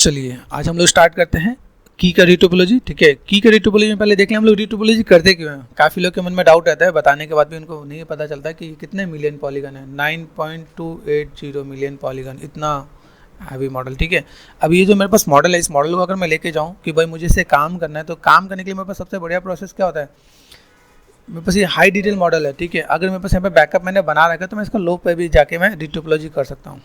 चलिए आज हम लोग स्टार्ट करते हैं की का रीटोपोलॉजी। ठीक है, की का रीटोपोलॉजी में पहले देख लें हम लोग रीटोपोलॉजी करते क्यों हैं। काफ़ी लोग के मन में डाउट रहता है, बताने के बाद भी उनको नहीं पता चलता कि कितने मिलियन पॉलीगन है। 9.280 मिलियन पॉलीगन, इतना हैवी मॉडल। ठीक है, अब ये जो मेरे पास मॉडल है, इस मॉडल को अगर मैं लेके जाऊँ कि भाई मुझे इससे काम करना है, तो काम करने के लिए मेरे पास सबसे बढ़िया प्रोसेस क्या होता है। मेरे पास ये हाई डिटेल मॉडल है। ठीक है, अगर मेरे पास यहाँ पे बैकअप मैंने बना रखा है तो मैं इसको लो पे भी जाके मैं रीटोपोलॉजी कर सकता हूँ।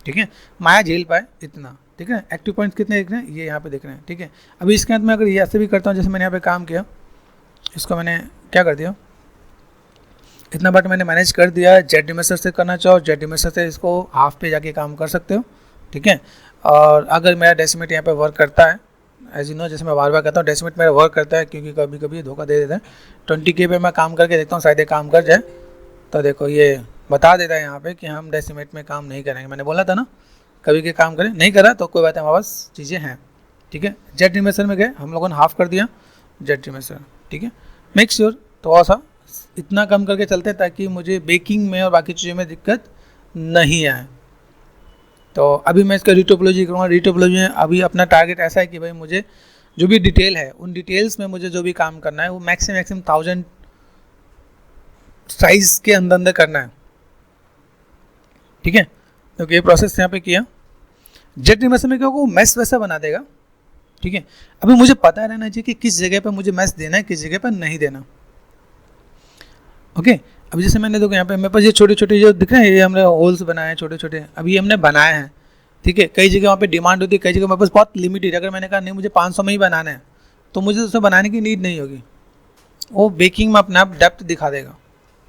ठीक है, माया झेल पाए इतना। ठीक है, एक्टिव पॉइंट्स कितने दिख रहे हैं, ये यहाँ पे दिख रहे हैं। ठीक है, अभी इसके अंदर मैं अगर ये ऐसे भी करता हूँ, जैसे मैंने यहाँ पे काम किया, इसको मैंने क्या कर दिया, इतना बट मैंने मैनेज कर दिया। जेड डिमेसर से करना चाहो, जेड डिमेसर से इसको हाफ पे जाके काम कर सकते हो। ठीक है, और अगर मेरा डेसिमेट यहाँ पे वर्क करता है, एज यू नो, जैसे मैं बार बार कहता हूँ डेसिमेट मेरा वर्क करता है, क्योंकि कभी कभी धोखा दे देता है। 20K पे मैं काम करके देखता हूँ, शायद ये काम कर जाए। तो देखो ये बता देता है यहाँ पे कि हम डेसिमेट में काम नहीं करेंगे। मैंने बोला था ना कभी के काम करें, नहीं करा तो कोई बात है, हमारे पास चीज़ें हैं। ठीक है, जेड डिमेसर में गए, हम लोगों ने हाफ कर दिया जेड डिमेसर। ठीक है, मेक श्योर थोड़ा सा इतना कम करके चलते ताकि मुझे बेकिंग में और बाकी चीज़ों में दिक्कत नहीं आए। तो अभी मैं इसका रीटोपोलॉजी करूँगा। रीटोपोलॉजी में अभी अपना टारगेट ऐसा है कि भाई मुझे जो भी डिटेल है, उन डिटेल्स में मुझे जो भी काम करना है वो मैक्सिमम 1000 साइज के अंदर करना है। ठीक है, तो ये प्रोसेस यहाँ पे किया। जेड डिमेसर में क्या होगा, वो मैश वैसा बना देगा। ठीक है, अभी मुझे पता रहना चाहिए कि किस जगह पे मुझे मैश देना है, किस जगह पे नहीं देना। ओके, अभी जैसे मैंने देखो यहाँ पे मेरे पास ये छोटे छोटे जो दिख रहे हैं, ये हमने होल्स बनाए हैं छोटे छोटे, अभी ये हमने बनाए हैं। ठीक है, कई जगह वहाँ पे डिमांड होती है, कई जगह मेरे पास बहुत लिमिटेड। अगर मैंने कहा नहीं मुझे 500 में ही बनाना है, तो मुझे उसमें बनाने की नीड नहीं होगी, वो बेकिंग में अपने आप डेप्थ दिखा देगा।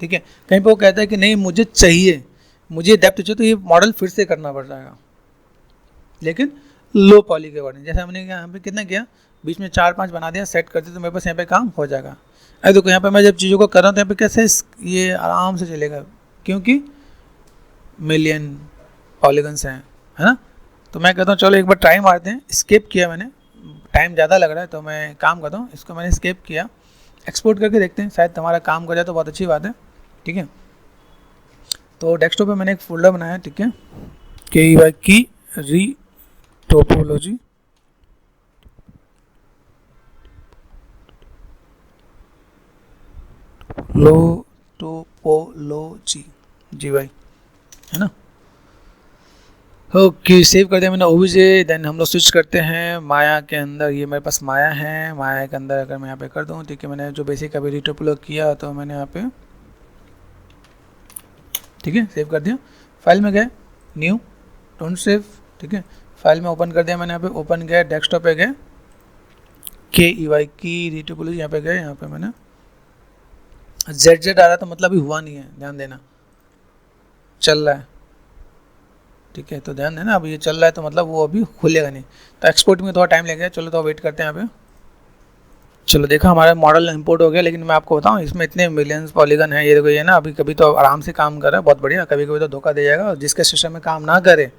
ठीक है, कहीं पर वो कहता है कि नहीं मुझे चाहिए, मुझे डेप्थ चाहिए, तो ये मॉडल फिर से करना पड़ जाएगा, लेकिन लो पॉली के अकॉर्डिंग। जैसे हमने यहाँ पे कितना किया, बीच में 4-5 बना दिया, सेट कर दिया, तो मेरे पास यहाँ पे काम हो जाएगा। अरे देखो यहाँ पे मैं जब चीज़ों को कर रहा हूँ तो यहाँ पे कैसे ये आराम से चलेगा, क्योंकि मिलियन पॉलीगन्स हैं, है ना। तो मैं कहता हूँ चलो एक बार ट्राई मारते हैं। स्केप किया मैंने, टाइम ज़्यादा लग रहा है तो मैं काम करता हूँ, इसको मैंने स्केप किया, एक्सपोर्ट करके देखते हैं, शायद हमारा काम कर जाए तो बहुत अच्छी बात है। ठीक है, तो डेस्कटॉप पे मैंने एक फोल्डर बनाया। ठीक है, की रीटोपोलॉजी। टोपोलॉजी जी भाई, है ना। ओके, सेव कर दिया मैंने ओबीजे। देन हम लोग स्विच करते हैं माया के अंदर। ये मेरे पास माया है, माया के अंदर अगर मैं यहाँ पे कर दूँ, ठीक है, मैंने जो बेसिक अभी रीटोपोलॉजी किया तो मैंने यहाँ पे, ठीक है, सेव कर दिया। फाइल में गए, न्यू, डोंट सेव। ठीक है, फाइल में ओपन कर दिया मैंने, यहाँ पे ओपन गया, डेस्कटॉप पे गए, की रीटोपोलॉजी, यहाँ पे गए, यहाँ पे मैंने जेड आ रहा था, मतलब अभी हुआ नहीं है, ध्यान देना, चल रहा है। ठीक है, तो ध्यान देना, अभी ये चल रहा है तो मतलब वो अभी खुलेगा नहीं, तो एक्सपोर्ट में थोड़ा टाइम लगेगा। चलो तो वेट करते हैं यहाँ पे। चलो देखा हमारा मॉडल इंपोर्ट हो गया, लेकिन मैं आपको बताऊं इसमें इतने मिलियंस पॉलीगन है। ये देखो ये ना, अभी कभी तो आराम से काम कर रहा है, बहुत बढ़िया, कभी कभी तो धोखा दे जाएगा। और जिसके सिस्टम में काम ना करे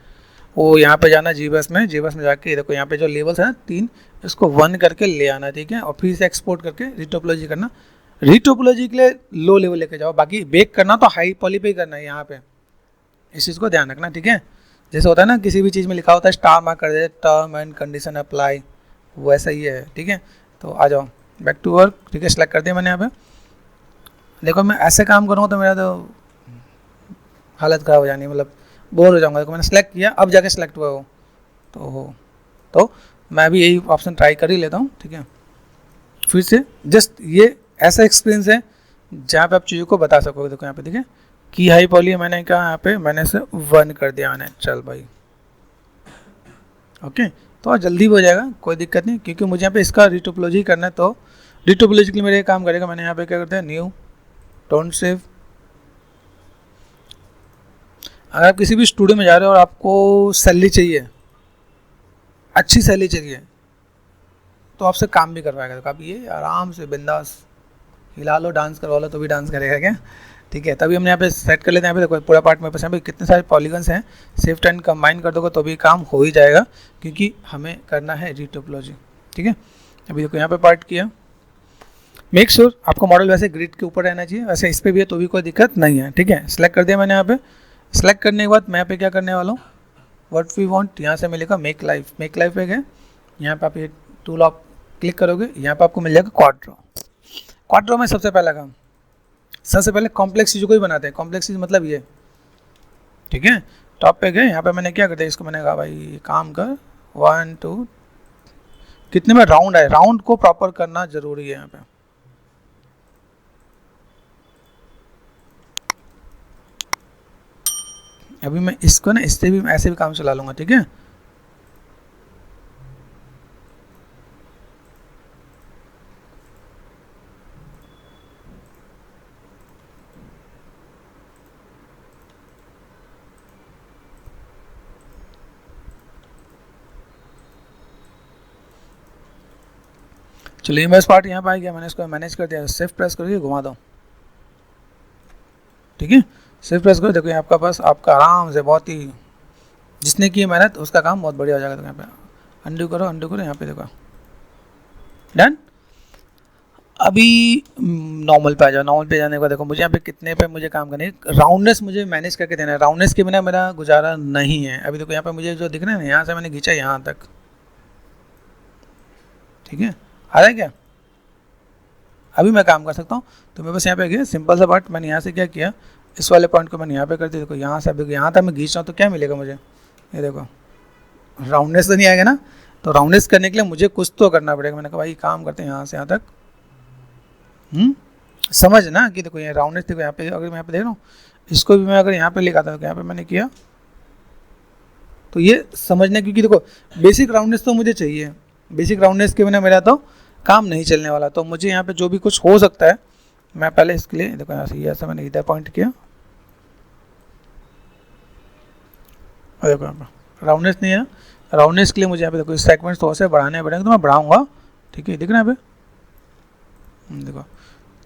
वो यहाँ पे जाना जीबस में जाके, देखो यहाँ पे जो लेवल्स है ना 3, इसको 1 करके ले आना। ठीक है, और फिर से एक्सपोर्ट करके रीटोपोलॉजी करना। रीटोपोलॉजी के लिए लो लेवल लेके जाओ, बाकी बेक करना तो हाई पॉली पे ही करना है यहाँ पे, इस चीज़ को ध्यान रखना। ठीक है, जैसे होता है ना किसी भी चीज़ में लिखा होता है स्टार मार्क कर दे, टर्म एंड कंडीशन अप्लाई, वैसा ही है। ठीक है, तो आ जाओ बैक टू वर्क। ठीक है, सेलेक्ट कर दिया मैंने यहाँ पे। देखो मैं ऐसे काम करूँगा तो मेरा तो हालत ख़राब हो जानी, मतलब बोर हो जाऊँगा। देखो मैंने सेलेक्ट किया, अब जाके सेलेक्ट हुआ वो तो मैं भी यही ऑप्शन ट्राई कर ही लेता हूँ। ठीक है, फिर से जस्ट ये ऐसा एक्सपीरियंस है जहाँ पे आप चीज़ों को बता सकोगे। देखो यहाँ पे देखिए की हाई पॉली, मैंने कहा यहाँ पे मैंने इसे 1 कर दिया मैंने, चल भाई। ओके, तो जल्दी हो जाएगा, कोई दिक्कत नहीं, क्योंकि मुझे यहाँ पे इसका रीटोपोलॉजी करना है। तो रीटोपोलॉजी के लिए मेरे काम करेगा, मैंने यहाँ पे क्या करते हैं, न्यू, डोंट सेव। अगर आप किसी भी स्टूडियो में जा रहे हो और आपको सैलरी चाहिए, अच्छी सैलरी चाहिए, तो आपसे काम भी करवाएगा। तो आप ये आराम से बिंदास हिला लो, डांस करवा लो तो भी डांस करेगा क्या। ठीक है, तभी हमने यहाँ पे सेट कर लेते हैं। यहाँ पे देखो पूरा पार्ट मेरे पास, यहाँ पे कितने सारे पॉलीगन्स हैं, शिफ्ट एंड कंबाइन कर दोगे तो भी काम हो ही जाएगा, क्योंकि हमें करना है रीटोपोलॉजी। ठीक है, अभी देखो यहाँ पे पार्ट किया। मेक श्योर आपको मॉडल वैसे ग्रिड के ऊपर रहना चाहिए, वैसे इस पर भी है तो भी कोई दिक्कत नहीं है। ठीक है, सेलेक्ट कर दिया मैंने यहाँ पे। सेलेक्ट करने के बाद मैं यहाँ पे क्या करने वाला हूँ, व्हाट वी वांट, यहाँ से मिलेगा मेक लाइफ पे गए, यहाँ पे आप ये टूल आप क्लिक करोगे, यहाँ पे आपको मिल जाएगा क्वाड्रो में सबसे पहले कॉम्प्लेक्स चीज़ों को ही बनाते हैं। कॉम्प्लेक्स चीज़ मतलब ये, ठीक है। टॉप पे गए, यहाँ पे मैंने क्या कर दिया, इसको मैंने कहा भाई काम कर 1 2, कितने में राउंड आए, राउंड को प्रॉपर करना जरूरी है यहाँ पे। अभी मैं इसको ना इससे भी ऐसे भी काम चला लूंगा, ठीक है। चलिए बस पार्ट यहाँ पे आ गया, मैंने इसको मैनेज कर दिया। शिफ्ट प्रेस करके घुमा दो, ठीक है। शिफ्ट प्रेस करो, देखो यहाँ आपका पास आपका आराम से बहुत ही, जिसने की मेहनत उसका काम बहुत बढ़िया हो जाएगा। तो यहाँ पे अंडू करो यहाँ पे देखो डन। अभी नॉर्मल पे आ जाओ। नॉर्मल पे जाने के बाद देखो मुझे यहाँ पे कितने पे मुझे काम करना है, राउंडनेस मुझे मैनेज करके देना है। राउंडनेस के बिना मेरा गुजारा नहीं है। अभी देखो यहाँ पे मुझे जो दिख रहा है ना, यहाँ से मैंने खींचा यहाँ तक, ठीक है। आ रहा है क्या? अभी मैं काम कर सकता हूँ। तो मैं बस यहाँ पे गया, सिंपल सा पार्ट मैंने यहाँ से क्या किया, इस वाले पॉइंट को मैंने यहाँ पे कर दिया। देखो यहाँ से अभी यहाँ तक मैं खींच रहा हूँ तो क्या मिलेगा मुझे, ये देखो राउंडनेस तो नहीं आएगा ना। तो राउंडनेस करने के लिए मुझे कुछ तो करना पड़ेगा। मैंने कहा भाई काम करते हैं यहाँ से यहाँ तक, समझ ना कि देखो ये राउंडनेस, देखो यहाँ पे अगर मैं यहाँ पे देख रहा हूँ, इसको भी मैं अगर यहाँ पे लेकर आता हूँ तो यहाँ पे मैंने किया, तो ये समझना, क्योंकि देखो बेसिक राउंडनेस तो मुझे चाहिए। बेसिक राउंडनेस के बिना मेरा तो काम नहीं चलने वाला। तो मुझे यहाँ पे जो भी कुछ हो सकता है, मैं पहले इसके लिए देखो यहाँ से ऐसा मैंने इधर पॉइंट किया, और देखो यहाँ पे राउंडनेस नहीं है। राउंडनेस के लिए मुझे यहाँ पे देखो सेगमेंट्स थोड़ा से बढ़ाने पड़ेंगे, तो मैं बढ़ाऊंगा, ठीक है। दिख रहा है यहाँ पे, देखो।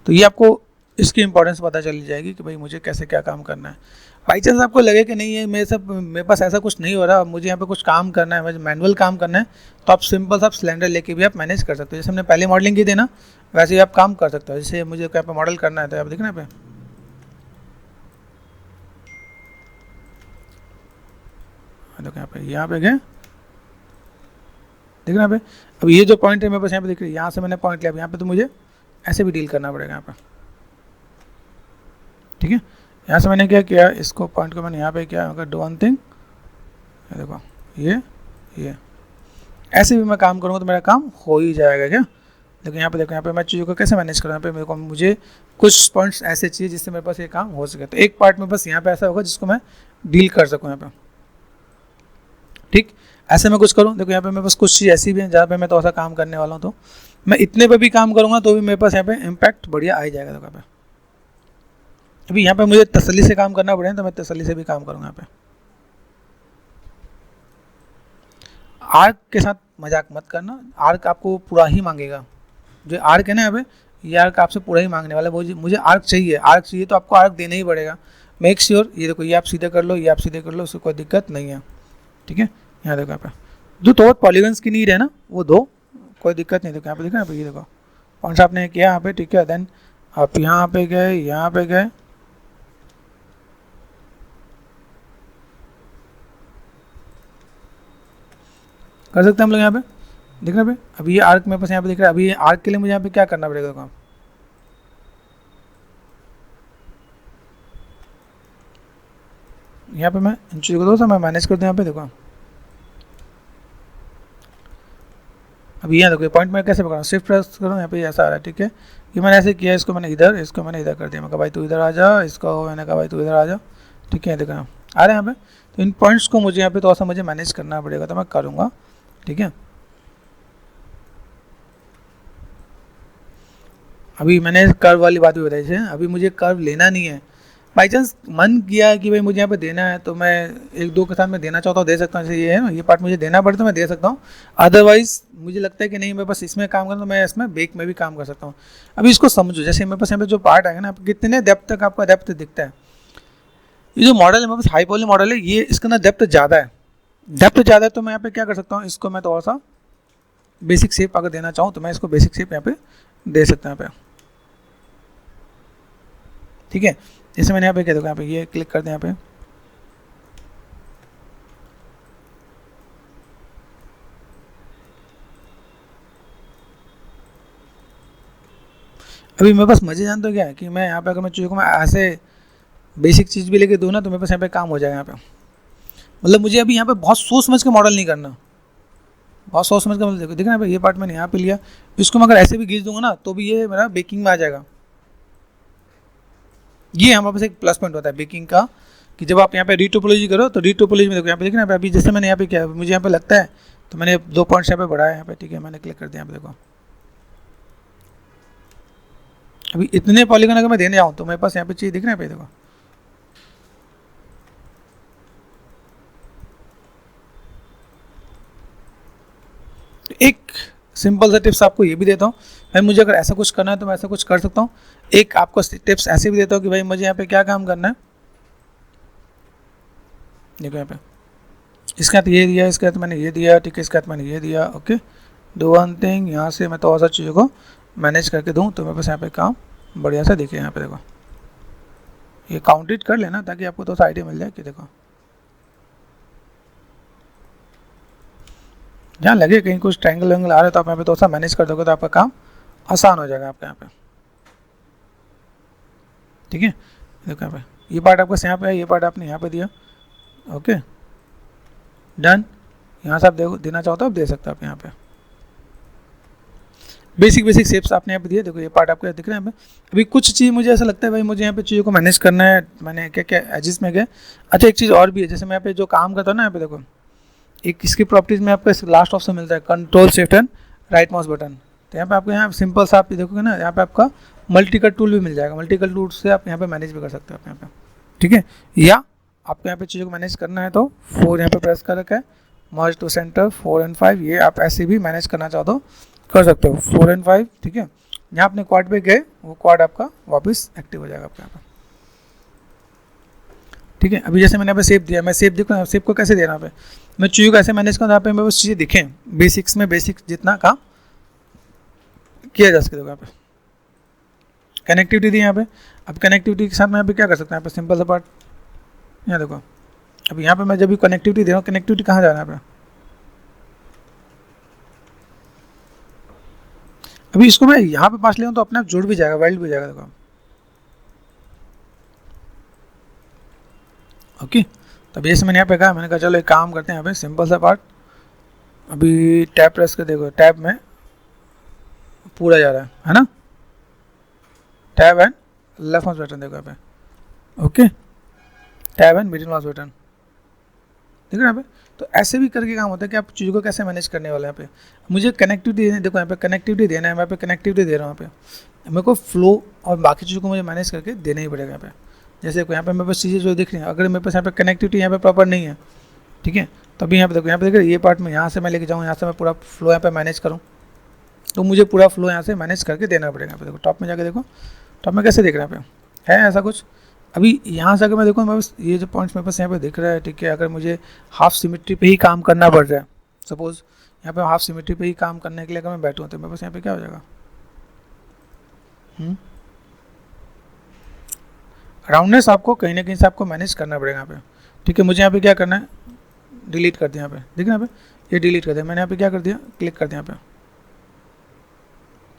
तो ये आपको इसकी इंपॉर्टेंस पता चली जाएगी कि भाई मुझे कैसे क्या काम करना है। बाई चांस आपको लगे कि नहीं है मेरे पास ऐसा कुछ नहीं हो रहा, मुझे यहाँ पे कुछ काम करना है, मुझे मैनुअल काम करना है, तो आप सिंपल सा सिलेंडर लेके भी आप मैनेज कर सकते हो। जैसे हमने पहले मॉडलिंग की थी ना, वैसे ही आप काम कर सकते हो। जैसे मुझे क्या पे मॉडल करना है, तो आप देखना यहाँ पे, देखो यहाँ पे गए, देखना यहाँ पे। अब ये जो पॉइंट है मेरे पास यहाँ पे दिख रही है, यहाँ से मैंने पॉइंट लिया, यहाँ पे तो मुझे ऐसे भी डील करना पड़ेगा यहाँ पे, ठीक है। यहाँ से मैंने क्या किया, इसको पॉइंट को मैंने यहाँ पे किया, अगर डू वन थिंग, देखो ये ऐसे भी मैं काम करूँगा तो मेरा काम हो ही जाएगा क्या। देखो यहाँ पे मैं चीज़ों को कैसे मैनेज करूँ, यहाँ पे मेरे को मुझे कुछ पॉइंट्स ऐसे चाहिए जिससे मेरे पास ये काम हो सके। तो एक पार्ट में बस यहाँ पे ऐसा होगा जिसको मैं डील कर सकूँ यहाँ पे, ठीक। ऐसे मैं कुछ करूँ, देखो यहाँ पे मेरे पास कुछ चीज़ ऐसी भी है जहाँ पे मैं थोड़ा सा काम करने वाला हूँ, तो मैं इतने पे भी काम करूँगा तो भी मेरे पास यहाँ पे इम्पैक्ट बढ़िया आ ही जाएगा। देखो यहाँ पे अभी यहाँ पे मुझे तसल्ली से काम करना पड़ेगा, तो मैं तसल्ली से भी काम करूँगा यहाँ पे। आर्क के साथ मजाक मत करना, आर्क आपको पूरा ही मांगेगा। जो आर्क है ना यहाँ पे, ये आर्क आपसे पूरा ही मांगने वाला है। मुझे आर्क चाहिए तो आपको आर्क देना ही पड़ेगा। मेक श्योर ये देखो, ये आप सीधे कर लो, ये आप सीधे कर लो, उससे कोई दिक्कत नहीं है, ठीक है। यहाँ देखो यहाँ पे जो तो पॉलीगन्स की नीड है ना, वो दो, कोई दिक्कत नहीं। देखो यहाँ पे देखो, यहाँ पे ये देखो कौन सा आपने किया यहाँ पे, ठीक है। देन आप यहाँ पे गए, यहाँ पे गए, कर सकते हैं हम लोग यहाँ पे, दिख रहा है। अभी ये आर्क मेरे पास यहाँ पे दिख रहा है। अभी ये आर्क के लिए मुझे यहाँ पे क्या करना पड़ेगा, देखो यहाँ पे मैं इन चीज़ों को थोड़ा सा मैं मैनेज कर दूँ यहाँ पे, देखो अभी यहाँ देखो पॉइंट मैं कैसे पकड़ा, शिफ्ट प्रेस करूँ, यहाँ पे ऐसा आ रहा है, ठीक है। ये मैंने ऐसे किया, इसको मैंने इधर कर दिया। मैं कहा भाई तू इधर आ जा, इसको मैंने कहा भाई तू इधर आ जा, ठीक है। देखो आ रहा है यहाँ पे। तो इन पॉइंट्स को मुझे यहाँ पे थोड़ा सा मुझे मैनेज करना पड़ेगा, तो मैं करूँगा, ठीक है। अभी मैंने कर्व वाली बात भी बताई थी, अभी मुझे कर्व लेना नहीं है। बाई चांस मन किया कि भाई मुझे यहाँ पे देना है, तो मैं एक दो के साथ में देना चाहता हूँ, दे सकता हूँ। जैसे ये है ना, ये पार्ट मुझे देना पड़े तो मैं दे सकता हूँ। अदरवाइज मुझे लगता है कि नहीं मैं बस इसमें काम करूँ, तो मैं इसमें बेक में भी काम कर सकता हूँ। अभी इसको समझो, जैसे मेरे पास यहाँ पे जो पार्ट आएगा ना, कितने डेप्थ तक आपका डेप्थ दिखता है। ये जो मॉडल है मेरे पास हाई पॉली मॉडल है, ये इसका ना डेप्थ ज़्यादा है, तो मैं यहाँ पे क्या कर सकता हूँ, इसको मैं थोड़ा सा बेसिक शेप अगर देना चाहूँ तो मैं इसको बेसिक शेप यहाँ पे दे सकता हूँ यहाँ पे, ठीक है। जैसे मैंने यहाँ पे क्या देखो, यहाँ पे ये क्लिक कर दें, यहाँ पे अभी मेरे पास मजे जानते हो क्या है कि मैं यहाँ पे अगर मैं चीज़ों को मैं ऐसे बेसिक चीज़ भी लेके दूँ ना तो मेरे पास यहाँ पे काम हो जाएगा यहाँ पे। मतलब मुझे अभी यहाँ पे बहुत सोच समझ के मॉडल नहीं करना, बहुत सोच समझ के मतलब देखो ना भाई, ये पार्ट मैंने यहाँ पे लिया, इसको मैं अगर ऐसे भी खींच दूंगा ना तो भी ये मेरा बेकिंग में आ जाएगा। ये हमारे पास एक प्लस पॉइंट होता है बेकिंग का, कि जब आप यहाँ पे रीटोपोलॉजी करो तो रीटोपोलॉजी में देखो यहाँ पे देखना, अभी जैसे मैंने यहाँ पे किया, मुझे यहाँ पे लगता है तो मैंने 2 पॉइंट्स यहाँ पे बढ़ाया यहाँ पे, ठीक है, मैंने क्लिक कर दिया यहाँ पे देखो। अभी इतने पॉलीगन अगर मैं देने जाऊँ तो मेरे पास यहाँ पे चीज़ दिख रहा है, देखो एक सिंपल सा टिप्स आपको ये भी देता हूँ भाई, मुझे अगर ऐसा कुछ करना है तो मैं ऐसा कुछ कर सकता हूँ। एक आपको टिप्स ऐसे भी देता हूँ कि भाई मुझे यहाँ पे क्या काम करना है, देखो यहाँ पे इसके बाद ये दिया, इसके बाद मैंने ये दिया, ठीक है, इसके बाद मैंने ये दिया, ओके, डू वन थिंग, यहाँ से मैं थोड़ा सा चीज़ों को मैनेज करके दूँ तो मेरे पास यहाँ पे काम बढ़िया सा दिखे। यहाँ पे देखो ये काउंटेड कर लेना ताकि आपको थोड़ा सा आइडिया मिल जाए कि देखो जहाँ लगे कहीं कुछ ट्रायंगल वेंगल आ रहा है तो आप यहाँ पे थोड़ा सा मैनेज कर दोगे तो आपका काम आसान हो जाएगा आपका यहाँ पे, ठीक है। देखो यहाँ पे ये पार्ट आपका यहाँ पे है, ये पार्ट आपने यहाँ पे दिया, ओके डन। यहाँ से आप देखो देना चाहो तो आप दे सकते हो आप यहाँ पे। बेसिक शेप्स आपने यहाँ पे दिए, देखो ये पार्ट आपको दिख रहा है यहाँ पे। अभी कुछ चीज़ मुझे ऐसा लगता है भाई मुझे यहाँ पे चीज़ों को मैनेज करना है, मैंने क्या क्या एजिस में गए। अच्छा एक चीज़ और भी है, जैसे मैं यहाँ पे जो काम करता हूँ ना, यहाँ पे देखो एक इसकी प्रॉपर्टीज़ में आपको लास्ट ऑप्शन मिलता है control shift and right mouse button. तो यहाँ पे आपको यहाँ सिंपल सा आप देखोगे ना, यहाँ पे आपका मल्टी कट टूल भी मिल जाएगा, मल्टी कट टूल से आप यहाँ पे मैनेज भी कर सकते हो आप यहाँ पे, ठीक है। या आपको यहाँ पे चीज़ों को मैनेज करना है तो 4 यहाँ पे प्रेस कर रखा है, मर्ज टू सेंटर 4 एंड 5, ये आप ऐसे भी मैनेज करना चाहो तो कर सकते हो 4 एंड 5, ठीक है। यहाँ अपने क्वाड पे गए वो क्वाड आपका वापस एक्टिव हो जाएगा आपके यहाँ पे, ठीक है। अभी जैसे मैंने यहाँ पे सेव दिया, मैं सेव देखो सेव को कैसे देना पे, मैं चीज़ों को ऐसे मैनेज करूँ यहाँ पे मेरे को चीज़ें दिखें बेसिक्स में, बेसिक जितना काम किया जा सके। देखो यहाँ पे कनेक्टिविटी दी यहाँ पे, अब कनेक्टिविटी के साथ मैं यहाँ पे क्या कर सकता हूँ, यहाँ पे सिंपल सा पार्ट यहाँ देखो। अब यहाँ पे मैं जब भी कनेक्टिविटी दे रहा हूँ, कनेक्टिविटी कहाँ जा रहा है यहाँ पे, अभी इसको मैं यहाँ पे पास ले आऊँ तो अपने आप जुड़ भी जाएगा, वेल्ड भी हो जाएगा देखो, ओके। तो अभी जैसे मैंने यहाँ पे कहा, मैंने कहा चलो एक काम करते हैं यहाँ पे सिंपल सा पार्ट, अभी टैब प्रेस कर देखो, टैब में पूरा जा रहा है ना, tab and left mouse button देखो यहाँ पे, okay, tab and middle mouse button देखो यहाँ पे। तो ऐसे भी करके काम होता है कि आप चीज़ों को कैसे मैनेज करने वाले हैं यहाँ पे। मुझे कनेक्टिविटी देना है, देखो यहाँ पे कनेक्टिविटी देना है, मैं यहाँ पे कनेक्टिविटी दे रहा हूँ यहाँ पे, मेरे को फ्लो और बाकी चीज़ों को मुझे मैनेज करके देना ही पड़ेगा यहाँ पे। जैसे यहाँ पे मेरे पास चीज़ें जो दिख रही हैं, अगर मेरे पास यहाँ पे कनेक्टिविटी यहाँ पे प्रॉपर नहीं है, ठीक है, तो अभी यहाँ पे देखो, यहाँ पे देख रहे ये पार्ट में यहाँ से मैं लेके जाऊँ, यहाँ से मैं पूरा फ्लो यहाँ पे मैनेज करूँ तो मुझे पूरा फ्लो यहाँ से मैनेज करके देना पड़ेगा। यहाँ पे देखो टॉप में जाके देखो, टॉप में कैसे दिख रहा है यहाँ पे, है ऐसा कुछ। अभी यहाँ से अगर मैं देखूँ, मैं बस ये जो पॉइंट्स मेरे पास यहाँ पे दिख रहा है, ठीक है, अगर मुझे हाफ सिमेट्री पे ही काम करना पड़ रहा है, सपोज यहाँ पे हाफ सिमेट्री पे ही काम करने के लिए अगर मैं बैठूँ तो मेरे पास यहाँ पे क्या हो जाएगा, राउंडनेस आपको कहीं ना कहीं से आपको मैनेज करना पड़ेगा यहाँ पे, ठीक है। मुझे यहाँ पे क्या करना है, डिलीट कर दिया, यहाँ पे देखना यहाँ पे ये डिलीट कर दिया मैंने, यहाँ पे क्या कर दिया, क्लिक कर दिया, यहाँ पे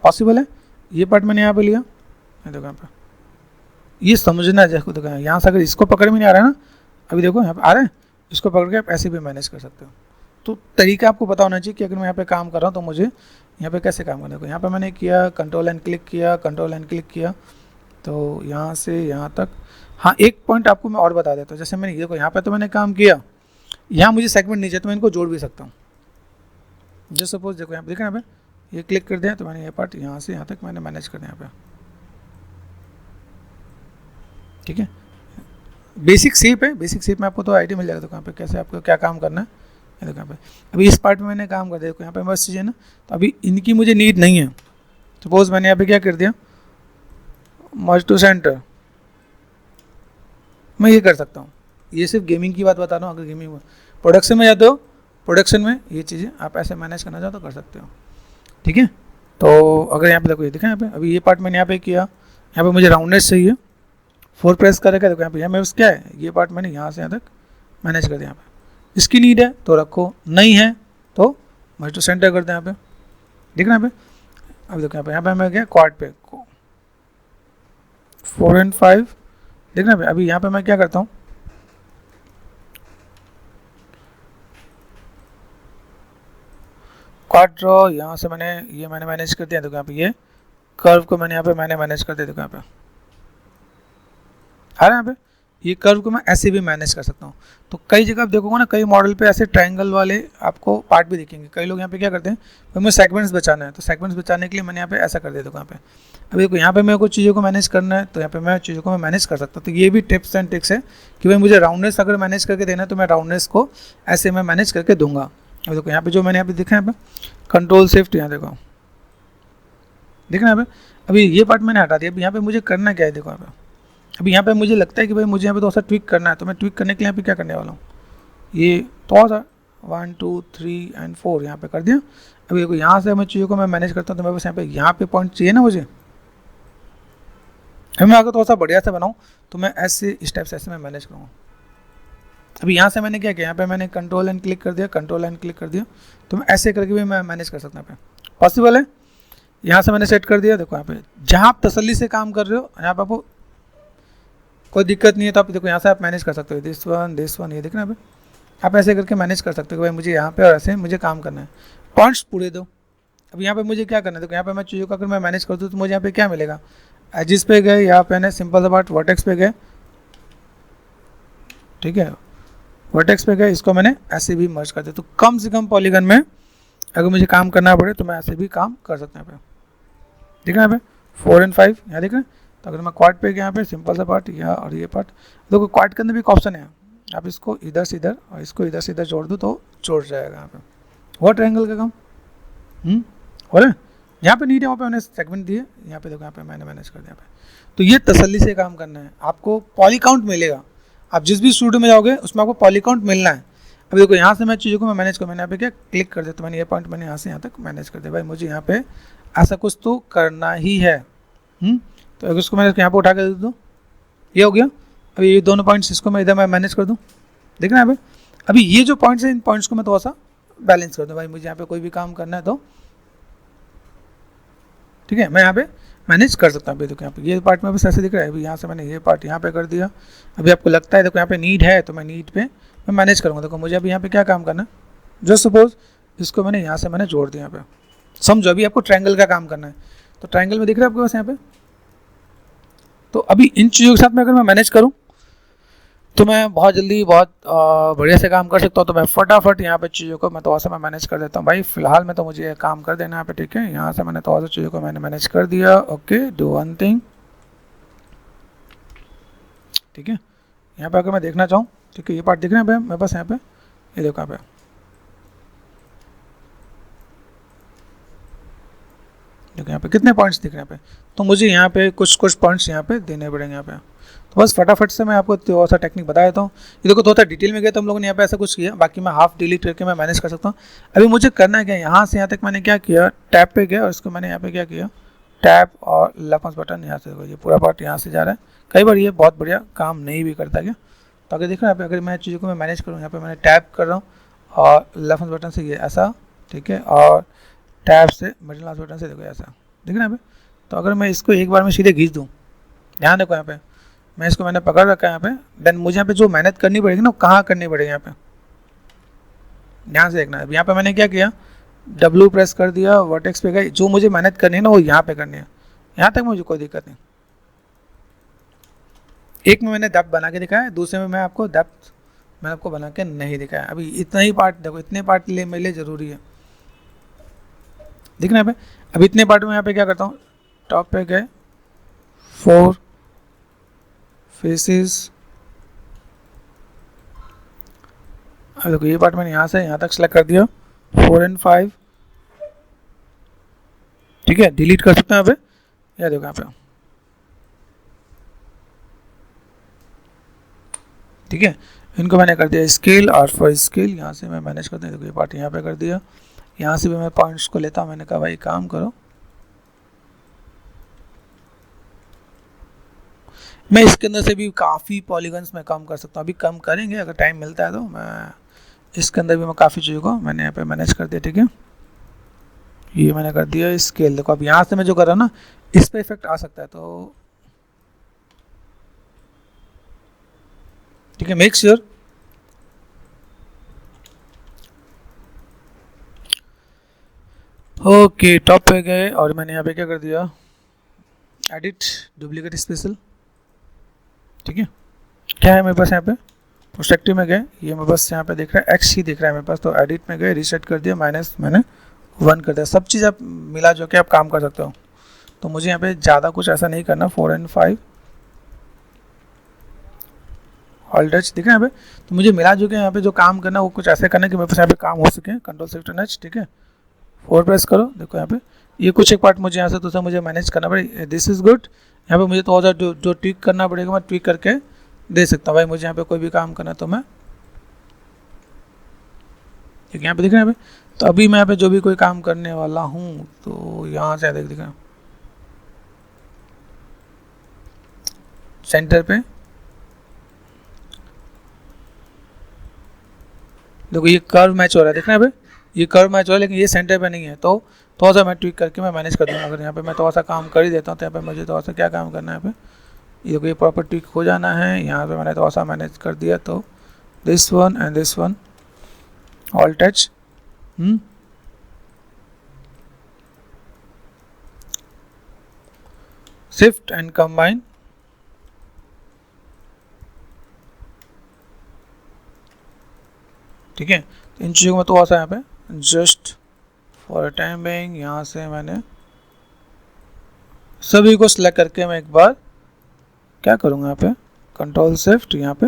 पॉसिबल है, ये पार्ट मैंने यहाँ पे लिया, देखो यहाँ पे ये समझना है, देखो देखो यहाँ से अगर इसको पकड़ में नहीं आ रहा है ना, अभी देखो यहाँ पे आ रहा है, इसको पकड़ के आप ऐसे भी मैनेज कर सकते हो। तो तरीका आपको पता होना चाहिए कि अगर मैं यहाँ पे काम कर रहा हूँ तो मुझे यहाँ पे कैसे काम करना है। देखो यहाँ पे मैंने किया कंट्रोल एंड क्लिक किया, कंट्रोल एंड क्लिक किया, तो यहाँ से यहाँ तक। हाँ एक पॉइंट आपको मैं और बता देता हूँ, जैसे मैंने देखो यहाँ पे तो मैंने काम किया, यहाँ मुझे सेगमेंट नहीं चाहिए तो मैं इनको जोड़ भी सकता हूँ। जैसे सपोज देखो यहाँ पे देखा, यहाँ पे ये क्लिक कर दिया तो मैंने ये पार्ट यहाँ से यहाँ तक मैंने मैनेज कर दिया यहाँ पे, ठीक है। बेसिक शेप है, बेसिक शेप में आपको तो आइडिया मिल जाएगा। तो यहाँ पे कैसे आपको क्या काम करना है, देखो यहाँ पे अभी इस पार्ट में मैंने काम कर दिया, देखो यहाँ पे बस चीज़ें ना, तो अभी इनकी मुझे नीड नहीं है। सपोज मैंने यहाँ पे क्या कर दिया, मर्ज टू सेंटर, मैं ये कर सकता हूँ। ये सिर्फ गेमिंग की बात बता रहा हूँ, अगर गेमिंग में प्रोडक्शन में जाते हो, प्रोडक्शन में ये चीज़ें आप ऐसे मैनेज करना चाहो तो कर सकते हो, ठीक है। तो अगर यहाँ पे देखो ये देखा, यहाँ पे अभी ये पार्ट मैंने यहाँ पे किया, यहाँ पे मुझे राउंडनेस चाहिए, 4 प्रेस करेगा, देखो यहाँ पे यहाँ मेरे पास क्या है, ये पार्ट मैंने यहाँ से यहाँ तक मैनेज कर दिया। यहाँ पे इसकी नीड है तो रखो, नहीं है तो मर्ज टू सेंटर कर दें यहाँ पे, देखना यहाँ पे। अब देखो यहाँ पे मैं गया क्वाड पे, 4 and 5 देखना भाई। अभी यहाँ पे मैं क्या करता हूँ, क्वाड ड्रॉ, यहाँ से मैंने मैनेज कर दिया। देखो यहाँ पे ये कर्व को मैंने यहाँ पे मैनेज कर दिया। देखो यहाँ पे आ रहा है, यहाँ पे ये कर्व को मैं ऐसे भी मैनेज कर सकता हूँ। तो कई जगह आप देखोगे ना, कई मॉडल पे ऐसे ट्रायंगल वाले आपको पार्ट भी दिखेंगे। कई लोग यहाँ पे क्या करते हैं, तो मुझे सेगमेंट्स बचाना है, तो सेगमेंट्स बचाने के लिए मैंने यहाँ पे ऐसा कर दिया। देखो यहाँ पे, अभी देखो यहाँ पे मेरे को चीज़ों को मैनेज करना है, तो यहाँ पे मैं चीज़ों को मैनेज कर सकता हूँ। तो ये भी टिप्स एंड ट्रिक्स है कि भाई मुझे राउंडनेस अगर मैनेज करके देना है तो मैं राउंडनेस को ऐसे मैं मैनेज करके दूंगा। अब देखो यहाँ पे जो मैंने यहाँ पे दिखा है, यहाँ पे कंट्रोल शिफ्ट, यहाँ देखो देखना यहाँ पे। अभी ये पार्ट मैंने हटा दिया। अभी यहाँ पे मुझे करना क्या है, देखो यहाँ पे। अभी यहाँ पे मुझे लगता है कि भाई मुझे यहाँ पे थोड़ा सा ट्विक करना है, तो मैं ट्विक करने के लिए यहाँ पे क्या करने वाला हूँ, ये थोड़ा सा 1 2 3 and 4 यहाँ पे कर दिया। अभी देखो यहाँ से मैं चीज़ों को मैं मैनेज करता हूँ, तो मेरे पास यहाँ पे पॉइंट चाहिए ना मुझे। मैं अगर थोड़ा सा बढ़िया से बनाऊँ तो मैं ऐसे स्टेप से ऐसे मैं मैनेज करूँगा। अभी यहाँ से मैंने क्या किया, यहाँ पे मैंने कंट्रोल एंड क्लिक कर दिया, कंट्रोल एंड क्लिक कर दिया, तो मैं ऐसे करके भी मैं मैनेज कर सकता हूँ। यहाँ पे पॉसिबल है। यहाँ से मैंने सेट कर दिया। देखो यहाँ पे जहाँ आप तसल्ली से काम कर रहे हो, यहाँ पे आपको कोई दिक्कत नहीं है, तो आप देखो यहाँ से आप मैनेज कर सकते हो। दिस वन ये देखना, आप ऐसे करके मैनेज कर सकते हो कि भाई मुझे यहाँ पे और ऐसे मुझे काम करना है। पॉइंट्स पूरे दो। अब यहाँ पे मुझे क्या करना है, देखो यहाँ पे मैं चीज़ों का अगर मैं मैनेज कर दूँ तो मुझे यहाँ पे क्या मिलेगा, एजिस पे गए, यहाँ पे ना सिंपल सा पार्ट वर्टेक्स पे गए, ठीक है, वर्टेक्स पे गए, इसको मैंने ऐसे भी मर्ज कर दिया। तो कम से कम पॉलीगन में अगर मुझे काम करना पड़े तो मैं ऐसे भी काम कर सकता हूँ। यहाँ पे देखना, यहाँ पे 4 and 5 यहाँ देख रहे हैं। तो अगर मैं क्वाड पे गया, यहाँ पे सिंपल सा पार्ट यहाँ और ये पार्ट, देखो क्वाड के अंदर भी एक ऑप्शन है, आप इसको इधर से इधर और इसको इधर से इधर जोड़ दो तो जोड़ जाएगा। यहाँ पे वो ट्रायंगल का काम हो रहा है। यहाँ पे नीड है, वहाँ पे मैंने सेगमेंट दिए, यहाँ पे देखो यहाँ पे मैंने मैनेज कर दिया। यहाँ पे तो ये तसल्ली से काम करना है, आपको पॉली काउंट मिलेगा। आप जिस भी स्टूडियो में जाओगे उसमें आपको पॉली काउंट मिलना है। अभी देखो यहाँ से मैं चीज़ों को मैं मैनेज करूँ, मैंने यहाँ पे क्या क्लिक कर दिया, तो मैंने ये पॉइंट मैंने यहाँ से यहाँ तक मैनेज कर दिया। भाई मुझे यहाँ पे ऐसा कुछ तो करना ही है। तो अगर उसको मैंने यहाँ पे उठा कर दे दूँ, ये हो गया। अभी ये दोनों पॉइंट्स इसको मैं इधर मैं मैनेज कर दूँ, देखना यहाँ पे। अभी ये जो पॉइंट्स हैं, इन पॉइंट्स को मैं थोड़ा सा बैलेंस कर दूँ। भाई मुझे यहाँ पे कोई भी काम करना है तो ठीक है, मैं यहाँ पे मैनेज कर सकता हूँ। देखो यहाँ पे ये पार्ट में बस ऐसे दिख रहा है। अभी यहाँ से मैंने ये पार्ट यहाँ पे कर दिया। अभी आपको लगता है देखो यहाँ पे नीड है, तो मैं नीड पे मैं मैनेज करूँगा। देखो मुझे अभी यहाँ पे क्या काम करना है, जस्ट सपोज इसको मैंने यहाँ से मैंने जोड़ दिया। यहाँ पे समझो अभी आपको ट्रायंगल का काम करना है, तो ट्रायंगल में दिख रहा है आपके पास यहाँ पे। तो अभी इन चीज़ों के साथ में अगर मैं मैनेज करूँ तो मैं बहुत जल्दी बहुत बढ़िया से काम कर सकता हूँ। तो मैं फटाफट यहाँ पे चीज़ों को मैं थोड़ा सा मैं मैनेज कर देता हूँ। भाई फिलहाल में तो मुझे ये काम कर देना है यहाँ पे, ठीक है। यहाँ से मैंने थोड़ा सा चीज़ों को मैंने मैनेज कर दिया। ओके, डू वन थिंग, ठीक है। यहाँ पे अगर मैं देखना चाहूँ, ठीक है, ये पार्ट दिख रहा है मेरे पास यहाँ पे, ये देखो यहाँ पे, देखो यहाँ पे कितने पॉइंट्स दिख रहे हैं यहाँ पे। तो मुझे यहाँ पे कुछ पॉइंट्स यहाँ पे देने पड़ेंगे यहाँ पे। तो बस फटाफट से मैं आपको थोड़ा सा टेक्निक बता देता हूँ। ये देखो थोड़ा सा डिटेल में गया तो हम लोगों ने यहाँ पे ऐसा कुछ किया, बाकी मैं हाफ डिलीट करके मैं मैनेज कर सकता हूँ। अभी मुझे करना क्या है, यहाँ से यहाँ तक मैंने क्या किया, टैप पे गया और इसको मैंने यहाँ पे क्या किया, टैप और लेफ्ट माउस बटन, यहाँ से देखो ये पूरा पार्ट यहाँ से जा रहा है। कई बार ये बहुत बढ़िया काम नहीं भी करता क्या। तो अगर देखो यहाँ पे अगर मैं चीज़ों को मैं मैनेज करूँ, यहाँ पे मैंने टैप कर रहा हूँ और लेफ्ट माउस बटन से ये ऐसा, ठीक है, और टैप से मिडिल माउस बटन से देखो ऐसा, ठीक है ना यहाँ पे। तो अगर मैं इसको एक बार में सीधे खींच दूँ, ध्यान देखो यहाँ पे मैं इसको मैंने पकड़ रखा है यहाँ पे, देन मुझे यहाँ पे जो मेहनत करनी पड़ेगी ना, कहाँ करनी पड़ेगी यहाँ पे, ध्यान से देखना है। यहाँ पे मैंने क्या किया, W प्रेस कर दिया, वर्टेक्स पे गए, जो मुझे मेहनत करनी है ना वो यहाँ पे करनी है। यहाँ तक मुझे कोई दिक्कत नहीं। एक में मैंने डेप्थ बना के दिखाया है, दूसरे में मैं आपको डेप्थ मैंने आपको बना के नहीं दिखाया। अभी इतना ही पार्ट देखो, इतने पार्ट ले मेरे लिए ज़रूरी है, दिखना है। अब इतने पार्ट में यहाँ पे क्या करता हूँ, टॉप पे गए, 4 फेसेस, अब देखो ये पार्ट मैंने यहाँ से यहाँ तक सेलेक्ट कर दिया, 4 and 5, ठीक है। डिलीट कर सकते हैं यहाँ पे, या देखो यहाँ पे, ठीक है। इनको मैंने कर दिया स्केल और फॉर स्केल, यहाँ से मैं मैनेज कर दिया। देखो ये पार्ट यहाँ पे कर दिया, यहाँ से भी मैं पॉइंट्स को लेता हूँ। मैंने कहा भाई काम करो, मैं इसके अंदर से भी काफ़ी पॉलीगन्स में काम कर सकता हूँ। अभी कम करेंगे अगर टाइम मिलता है तो। मैं इसके अंदर भी मैं काफ़ी चीज़ों को मैंने यहाँ पे मैनेज कर दिया, ठीक है। ये मैंने कर दिया स्केल। देखो अब यहाँ से मैं जो कर रहा हूँ ना, इस पर इफेक्ट आ सकता है, तो ठीक है। मेक श्योर ओके टॉप पे गए और मैंने यहाँ पे क्या कर दिया, एडिट डुप्लीकेट स्पेशल। ठीक है, क्या है मेरे पास यहाँ पे, प्रोस्पेक्टिव में गए, ये मेरे पास यहाँ पे देख रहा है एक्स ही दिख रहा है मेरे पास, तो एडिट में गए, रीसेट कर दिया, माइनस मैंने 1 कर दिया। सब चीज़ आप मिला जो कि आप काम कर सकते हो। तो मुझे यहाँ पे ज़्यादा कुछ ऐसा नहीं करना, 4 and 5 ऑल टच दिख रहा है यहाँ पे। तो मुझे मिला जो कि यहाँ पे जो काम करना वो कुछ ऐसे करना कि मेरे पास यहाँ पे काम हो सके। कंट्रोल शिफ्ट एंड एच, ठीक है, 4 प्रेस करो, देखो यहाँ पे ये कुछ एक पार्ट मुझे यहाँ से दूसरा मुझे मैनेज करना पड़ेगा। This is good. यहाँ पे मुझे तो और जो ट्विक करना पड़ेगा मैं ट्विक करके दे सकता हूँ। भाई मुझे यहाँ पे कोई भी काम करना तो मैं, ठीक है, यहाँ पे दिख रहा है यहाँ पे। तो अभी मैं यहाँ पे जो भी कोई काम करने वाला हूँ तो यहाँ से दिख रहा है सेंटर पे, देखो ये कर्व मैच हो रहा है, दिख रहा है यहाँ पे, ये कर्व मैच हो रहा है, लेकिन ये सेंटर पे नहीं है। तो थोड़ा सा मैं ट्विक करके मैं मैनेज कर दूँगा। अगर यहाँ पे मैं थोड़ा सा काम कर ही देता हूँ तो यहाँ पे मुझे थोड़ा सा क्या काम करना है, यहाँ पे ये देखो ये प्रॉपर ट्विक हो जाना है। यहाँ पे मैंने थोड़ा सा मैनेज कर दिया, तो this one and this one all touch, shift and combine, ठीक है। तो इन चीज़ों में थोड़ा सा यहाँ पे जस्ट फॉर टाइम बिंग यहाँ से मैंने सभी को सिलेक्ट करके मैं एक बार क्या करूँगा, यहाँ पे कंट्रोल शिफ्ट यहाँ पे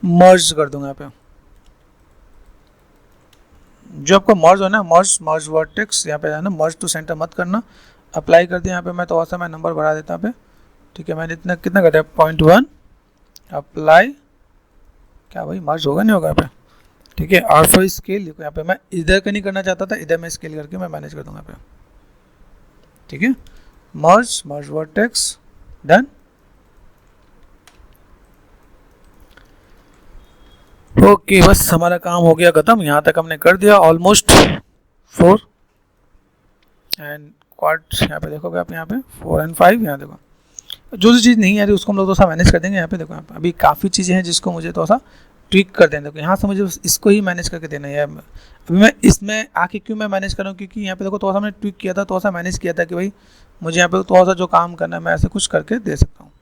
मर्ज कर दूंगा। यहाँ पे जो आपको मर्ज हो ना, मर्ज वर्टेक्स, यहाँ पे है ना, मर्ज टू सेंटर मत करना, अप्लाई कर दिया। यहाँ पे मैं थोड़ा सा मैं नंबर बढ़ा देता पे, ठीक है। मैंने इतना कितना कर दिया 0.1, अप्लाई, क्या भाई मर्ज होगा नहीं होगा यहाँ पे, ठीक है। और फॉर स्केल देखो यहाँ पे मैं इधर का नहीं करना चाहता था, इधर मैं स्केल करके मैं मैनेज कर दूंगा यहाँ पे, ठीक है। मर्ज वर्टेक्स डन। ओके बस हमारा काम हो गया खत्म, यहाँ तक हमने कर दिया ऑलमोस्ट 4 एंड क्वाड। यहाँ पे देखोगे आप, यहाँ पे 4 and 5, यहाँ देखो जो चीज़ नहीं आ रही उसको हम लोग थोड़ा सा मैनेज कर देंगे। यहाँ पे देखो, यहाँ पे अभी काफ़ी चीज़ें हैं जिसको मुझे थोड़ा सा ट्विक कर दें। देखो यहाँ से मुझे इसको ही मैनेज करके देना है। अभी मैं इसमें आके क्यों मैं मैनेज कर रहा हूँ, क्योंकि यहाँ पे देखो थोड़ा सा मैंने ट्विक किया था, थोड़ा सा मैनेज किया था कि भाई मुझे यहाँ पे थोड़ा सा जो काम करना है मैं ऐसे कुछ करके दे सकता हूँ,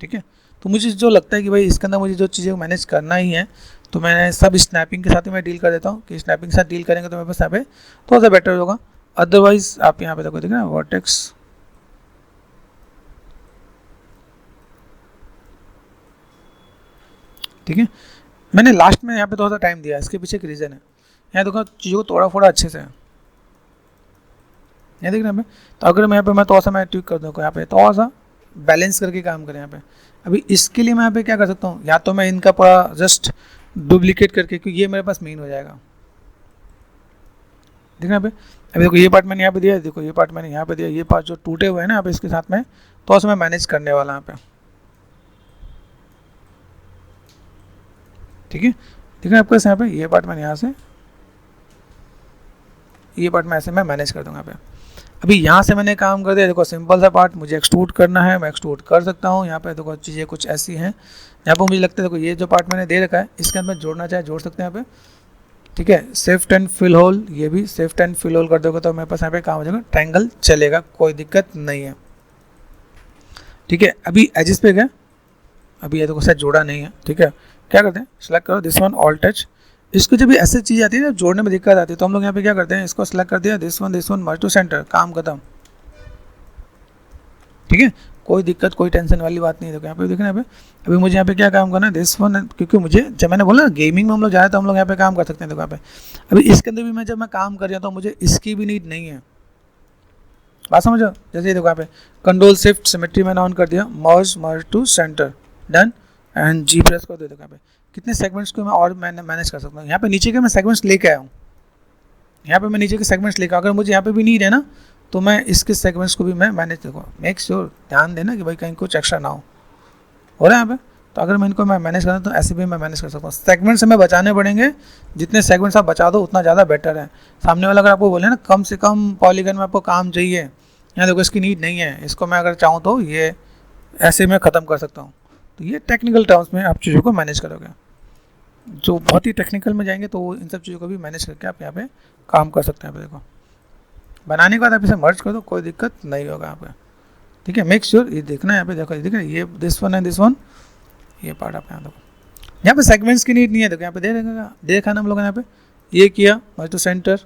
ठीक है। तो मुझे जो लगता है कि भाई इसके अंदर मुझे जो चीज़ें मैनेज करना ही है, तो मैं सब स्नैपिंग के साथ ही मैं डील कर देता हूँ कि स्नैपिंग के साथ डील करेंगे तो मेरे पास यहाँ पे थोड़ा सा बेटर होगा। अदरवाइज आप यहाँ पे देखो, देख रहे हैं वर्टेक्स, ठीक है। मैंने लास्ट में यहाँ पे थोड़ा सा टाइम दिया, इसके पीछे एक रीज़न है। यहाँ देखो चीज़ों को तोड़ा फोड़ा अच्छे से है, यहाँ देख रहे हैं। तो अगर मैं यहाँ पे मैं थोड़ा सा मैं ट्विक कर दूँ, यहाँ पे थोड़ा सा बैलेंस करके काम करें यहाँ पे। अभी इसके लिए मैं यहाँ पे क्या कर सकता हूँ, या तो मैं इनका पूरा जस्ट डुप्लीकेट करके, क्योंकि ये मेरे पास मेन हो जाएगा, देख रहे हैं यहाँ पे। अभी देखो ये पार्ट मैंने यहाँ पे दिया, देखो ये पार्ट मैंने यहाँ पे दिया, ये पार्ट जो टूटे हुए हैं ना यहाँ पे इसके साथ में, तो उसमें मैनेज करने वाला यहाँ पे, ठीक है। ठीक है आपको यहाँ पे ये पार्ट मैंने यहाँ से, ये पार्ट में ऐसे मैं मैनेज कर दूँगा यहाँ पे। अभी यहाँ से मैंने काम कर दिया, देखो सिंपल सा पार्ट मुझे एक्सट्रूड करना है, मैं एक्सट्रूड कर सकता हूँ। यहाँ पे देखो चीज़ें कुछ ऐसी हैं, यहाँ पे मुझे लगता है देखो ये जो पार्ट मैंने दे रखा है इसके अंदर जोड़ना चाहे जोड़ सकते हैं यहाँ पे, ठीक है। शिफ्ट एंड फिल होल, ये भी शिफ्ट एंड फिल होल कर दोगे तो मेरे पास यहाँ पे काम हो जाएगा, ट्रायंगल चलेगा, कोई दिक्कत नहीं है, ठीक है। अभी एजिस पे गए, अभी ये देखो शायद जोड़ा नहीं है, ठीक है। क्या करते हैं, सेलेक्ट करो दिस वन ऑल टच। इसको जब ऐसी चीज़ आती है ना जोड़ने में दिक्कत आती है, तो हम लोग यहाँ पे क्या करते हैं, इसको सेलेक्ट कर दिया, this one merge to center, काम खत्म, ठीक है। कोई दिक्कत कोई टेंशन वाली बात नहीं है। देखो यहाँ पे देखना, यहाँ पे अभी मुझे यहाँ पे क्या काम करना है, दिस वन, क्योंकि मुझे जब मैंने बोला ना गेमिंग में हम लोग जाए तो हम लोग यहाँ पे काम कर सकते हैं। देखो यहाँ पे अभी इसके अंदर भी मैं जब मैं काम कर रहा हूँ तो मुझे इसकी भी नीड नहीं है, बात समझो। जैसे ये देखो यहाँ पे कंट्रोल शिफ्ट सिमेट्री मैंने ऑन कर दिया, merge to center done and G press कर दो। देखो यहाँ पे कितने सेगमेंट्स को मैं और मैंने मैनेज कर सकता हूँ। यहाँ पे नीचे के मैं सेगमेंट्स लेके आया हूँ, यहाँ पे मैं नीचे के सेगमेंट्स लेकर, अगर मुझे यहाँ पे भी नीड है ना तो मैं इसके सेगमेंट्स को भी मैं मैनेज, देखो मेक श्योर ध्यान देना कि भाई कहीं कुछ एक्स्ट्रा ना हो रहा है यहाँ पे। तो अगर मैं इनको मैं मैनेज करता हूँ तो ऐसे भी मैं मैनेज कर सकता हूँ। सेगमेंट्स हमें बचाने पड़ेंगे, जितने सेगमेंट्स आप बचा दो उतना ज़्यादा बेटर है। सामने वाला अगर आपको बोले ना कम से कम पॉलीगन में आपको काम चाहिए, यहाँ देखो इसकी नीड नहीं है, इसको मैं अगर चाहूँ तो ये ऐसे मैं ख़त्म कर सकता हूँ, तो ये टेक्निकल टर्म्स में आप चीज़ों को मैनेज करोगे। जो बहुत ही टेक्निकल में जाएंगे तो इन सब चीज़ों को भी मैनेज करके आप यहाँ पे काम कर सकते हैं। देखो बनाने के बाद आप इसे मर्ज कर दो, कोई दिक्कत नहीं होगा आपका, ठीक है। मेक श्योर ये देखना है यहाँ पे, देखो ये दिख रहा है, ये this one and this one, ये पार्ट आप यहाँ देखो, यहाँ पे सेगमेंट्स की नीड नहीं है। देखो यहाँ पे देखा ना हम लोगों ने यहाँ पे ये किया मर्ज टू सेंटर।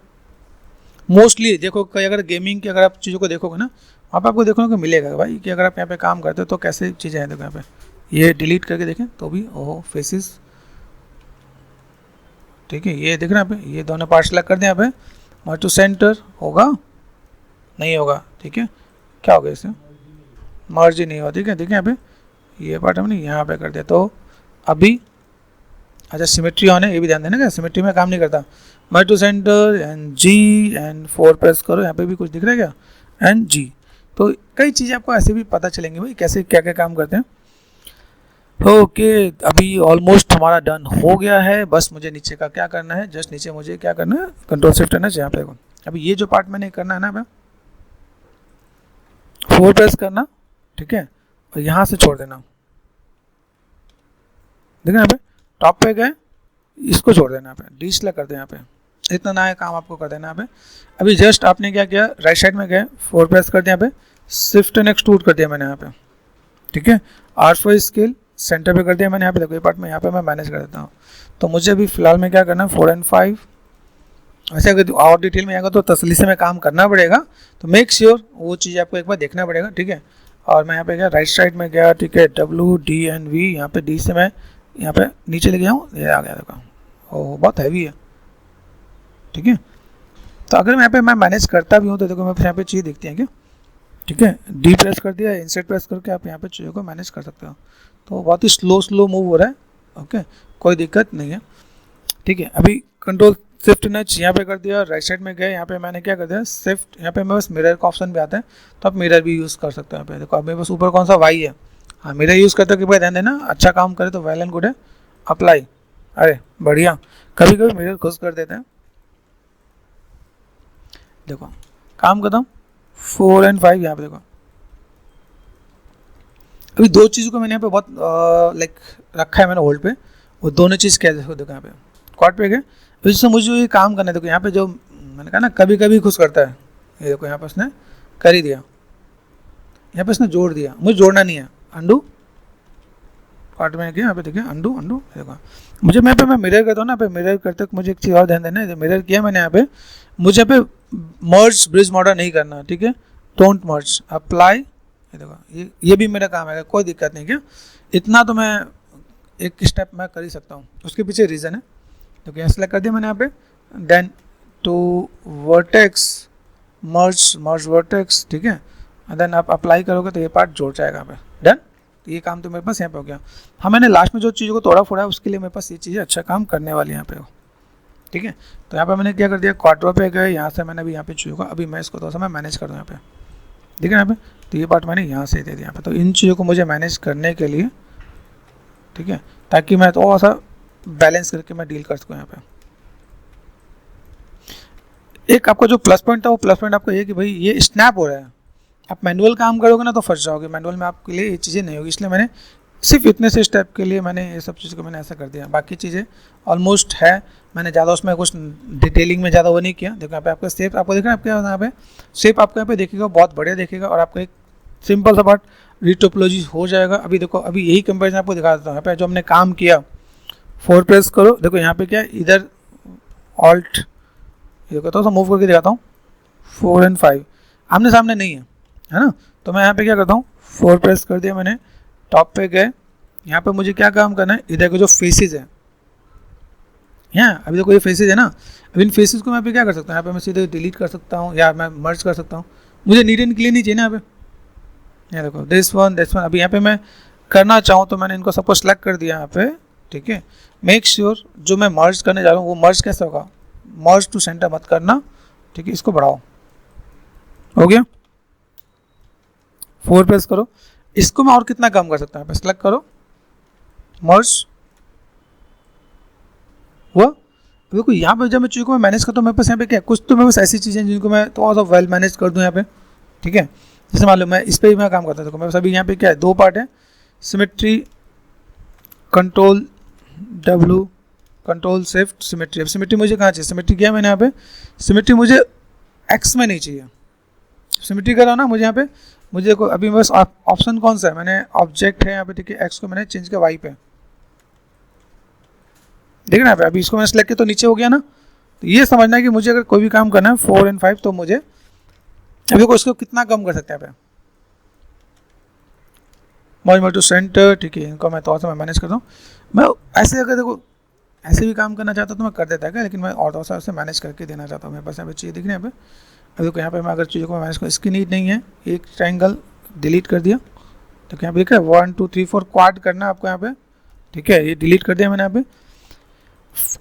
मोस्टली देखो कई अगर गेमिंग की अगर आप चीज़ों को देखोगे ना, वहाँ पे आपको देखने को मिलेगा भाई कि अगर आप यहाँ पे काम करते हो तो कैसे चीज़ें हैं। देखो यहाँ पे ये डिलीट करके देखें तो भी ओहो फेसिस, ठीक है। ये दिख रहा है यहाँ पे, ये दोनों पार्ट सेलेक्ट कर दें यहाँ पे, मर्ज टू सेंटर होगा नहीं होगा, ठीक है। क्या होगा इससे, मर्ज ही नहीं होगा, ठीक है। देखिए यहाँ पे ये पार्ट हमने यहाँ पे कर दिया तो अभी अच्छा सिमेट्री ऑन है, ये भी ध्यान देना, क्या सिमेट्री में काम नहीं करता। Merge to center and G and 4 press करो, यहाँ पे भी कुछ दिख रहा है क्या, एंड जी। तो कई चीज़ें आपको ऐसे भी पता चलेंगी भाई कैसे क्या क्या काम करते हैं। ओके अभी ऑलमोस्ट हमारा डन हो गया है, बस मुझे नीचे का क्या करना है, जस्ट नीचे मुझे क्या करना है, कंट्रोल शिफ्ट करना है यहाँ पे। अभी ये जो पार्ट मैंने करना है ना, 4 प्रेस करना, ठीक है, और यहाँ से छोड़ देना, देखना यहाँ पे टॉप पे गए, इसको छोड़ देना यहाँ पे, डी सेलेक्ट कर देना यहाँ पे, इतना नया काम आपको कर देना यहाँ पे। अभी जस्ट आपने क्या किया, राइट साइड में गए, 4 प्रेस कर दिया यहाँ पे, शिफ्ट एंड एक्सट्रूड कर दिया मैंने यहाँ पे, ठीक है। R4 स्केल सेंटर पे कर दिया मैंने यहाँ पे। देखो ये पार्ट में यहाँ पे मैं मैनेज कर देता हूँ। तो मुझे अभी फिलहाल में क्या करना है, 4 एंड 5। ऐसे अगर और डिटेल में आएगा तो तसल्ली से मैं काम करना पड़ेगा, तो मेक श्योर वो चीज़ आपको एक बार देखना पड़ेगा, ठीक है। और मैं यहाँ पे गया, राइट साइड में गया, ठीक है, W D एंड V, यहाँ पे D से मैं यहाँ पे नीचे लेके जाऊँ, ये आ गया। देखो ओह बहुत हैवी है, ठीक है। तो अगर मैं यहाँ पे मैं मैनेज करता भी हूँ तो देखो मैं यहाँ पे चीज़ दिखती है क्या, ठीक है। डी प्रेस कर दिया, इंसर्ट प्रेस करके आप यहाँ पे चीज़ों को मैनेज कर सकते हो। तो बहुत ही स्लो मूव हो रहा है, ओके, कोई दिक्कत नहीं है, ठीक है। अभी कंट्रोल शिफ्ट नच यहाँ पे कर दिया, राइट साइड में गए, यहाँ पे मैंने क्या कर दिया, शिफ्ट, यहाँ पे मैं बस मिरर का ऑप्शन भी आता है तो आप मिरर भी यूज़ कर सकते हो। यहाँ पे देखो अब मेरे बस ऊपर कौन सा वाई है, हाँ मिरर यूज़ करते हो कि भाई ध्यान देना, अच्छा काम करे तो वेल एंड गुड है। अप्लाई, अरे बढ़िया, कभी कभी मिरर खुश कर देते हैं। देखो काम करता हूँ, 4 एंड 5 यहाँ पे देखो। अभी दो चीज़ों को मैंने यहाँ पे बहुत लाइक रखा है मैंने होल्ड पे, वो दोनों चीज़ क्या देखो, देखो यहाँ पे क्वाड पे गए, जिससे मुझे ये काम करना है। देखो यहाँ पे जो मैंने कहा ना कभी कभी खुश करता है, ये देखो यहाँ पे उसने कर ही दिया, यहाँ पे उसने जोड़ दिया, मुझे जोड़ना नहीं है। अंडू क्वाड में गया, यहाँ पे देखिए अंडू अंडू, देखो मुझे मैं पे मैं मिरर करता हूँ ना, पे मिरर करते वक्त मुझे एक चीज़ और ध्यान देना है, मिरर किया मैंने यहाँ पे, मुझे यहाँ पे मर्ज ब्रिज मॉडल नहीं करना, ठीक है, डोंट मर्ज, अप्लाई, ये देखो ये भी मेरा काम है, कोई दिक्कत नहीं, क्या इतना तो मैं एक स्टेप मैं कर ही सकता हूँ। उसके पीछे रीज़न है, तो यहाँ सेलेक्ट कर दिया मैंने यहाँ पे, then two vertex merge vertex, ठीक है, देन आप अप्लाई करोगे तो ये पार्ट जोड़ जाएगा यहाँ पे, डन। तो ये काम तो मेरे पास यहाँ पे हो गया। हाँ मैंने लास्ट में जो चीज़ों को तोड़ा फोड़ा है उसके लिए मेरे पास ये चीज़ें अच्छा काम करने वाली यहाँ पे हो, ठीक है। तो यहाँ पे मैंने क्या कर दिया, क्वाड्रो पे गए, यहाँ से मैंने अभी यहाँ पे चीज़ों को अभी मैं इसको थोड़ा सा मैं मैनेज कर दूँ यहाँ पे, ठीक है यहाँ पे। तो ये पार्ट मैंने यहाँ से दे दिया यहाँ पे। तो इन चीज़ों को मुझे मैनेज करने के लिए, ठीक है, ताकि मैं थोड़ा सा बैलेंस करके मैं डील कर सकूँ यहाँ पे। एक आपका जो प्लस पॉइंट था वो प्लस पॉइंट आपको ये कि भाई ये स्नैप हो रहा है। आप मैनुअल काम करोगे ना तो फंस जाओगे, मैनुअल में आपके लिए ये चीज़ें नहीं होगी, इसलिए मैंने सिर्फ इतने से स्टेप के लिए मैंने ये सब चीज़ को मैंने ऐसा कर दिया। बाकी चीज़ें ऑलमोस्ट है, मैंने ज़्यादा उसमें कुछ डिटेलिंग में ज़्यादा वो नहीं किया। देखो यहाँ पे आपका शेप आपको देखना, आपके यहाँ पे शेप आपको यहाँ पे देखेगा, बहुत बढ़िया देखेगा, और आपको एक सिंपल सा पार्ट रीटोपोलॉजी हो जाएगा। अभी देखो अभी यही कंपेरिजन आपको दिखा देता हूँ। यहाँ पे जो हमने काम किया, 4 प्रेस करो, देखो यहाँ पे क्या है, इधर ऑल्ट, ये देखो तो मूव करके दिखाता हूँ, 4 एंड 5 आमने सामने नहीं है ना। तो मैं यहाँ पे क्या करता हूँ, 4 प्रेस कर दिया मैंने, टॉप पे गए, यहाँ पे मुझे क्या काम करना है, इधर के जो फेसेस है, यहाँ अभी देखो ये फेसेस है ना, अब इन फेसेस को मैं पे क्या कर सकता हूँ, यहाँ पे मैं सीधे डिलीट कर सकता हूँ या मैं मर्ज कर सकता हूँ। मुझे नीट एंड क्लीन नहीं चाहिए ना यहाँ पे। यहाँ देखो दिस वन दिस वन, अभी यहाँ पे मैं करना चाहूँ तो मैंने इनको सबको सेलेक्ट कर दिया यहाँ पे, ठीक है। मेक श्योर जो मैं मर्ज करने जा रहा हूँ वो मर्ज कैसे होगा, मर्ज टू सेंटर मत करना, ठीक है, इसको बढ़ाओ, हो गया। 4 प्रेस करो, इसको मैं और कितना कम कर सकता हूँ, सेलेक्ट करो, मर्ज हुआ। देखो यहाँ पे जब मैं चीज़ों को मैं मैनेज करता हूँ, मेरे पास यहाँ पे क्या कुछ तो मेरे पास ऐसी चीज़ें हैं जिनको मैं थोड़ा सा वेल मैनेज कर दूँ यहाँ पे, ठीक है। जैसे मान लो मैं इस पर ही मैं काम करता हूँ, देखो मेरे पास अभी यहाँ पे क्या है, 2 पार्ट है, symmetry control W, control shift symmetry. अब सिमेट्री मुझे कहाँ चाहिए, सिमेट्री किया मैंने यहाँ पे, सिमेट्री मुझे एक्स में नहीं चाहिए, सिमेट्री करा ना मुझे यहाँ पे, मुझे देखो अभी बस ऑप्शन कौन सा है, मैंने ऑब्जेक्ट है यहाँ पे, ठीक है, एक्स को मैंने चेंज किया वाई पे, देख ना यहाँ पे, अभी इसको मैंने सेलेक्ट किया तो नीचे हो गया ना। तो ये समझना है कि मुझे अगर कोई भी काम करना है 4 और 5 तो मुझे अभी देखो इसको कितना कम कर सकते हैं यहाँ पे, मर्ज टू सेंटर, ठीक है, इनको मैं थोड़ा सा मैं मैनेज करता हूँ। मैं ऐसे अगर देखो ऐसे भी काम करना चाहता तो मैं कर देता है क्या, लेकिन मैं और थोड़ा सा उसे मैनेज करके देना चाहता हूँ। मेरे पास यहाँ पे चीज़ दिख रही है यहाँ पे, अभी देखो यहाँ पे मैं अगर चीज़ों को मैनेज करूँ, इसकी नीड नहीं है, एक ट्रायंगल डिलीट कर दिया, तो यहाँ पे देखा 1 2 3 4 क्वाड करना आपको यहाँ पे, ठीक है, ये डिलीट कर दिया मैंने यहाँ पे।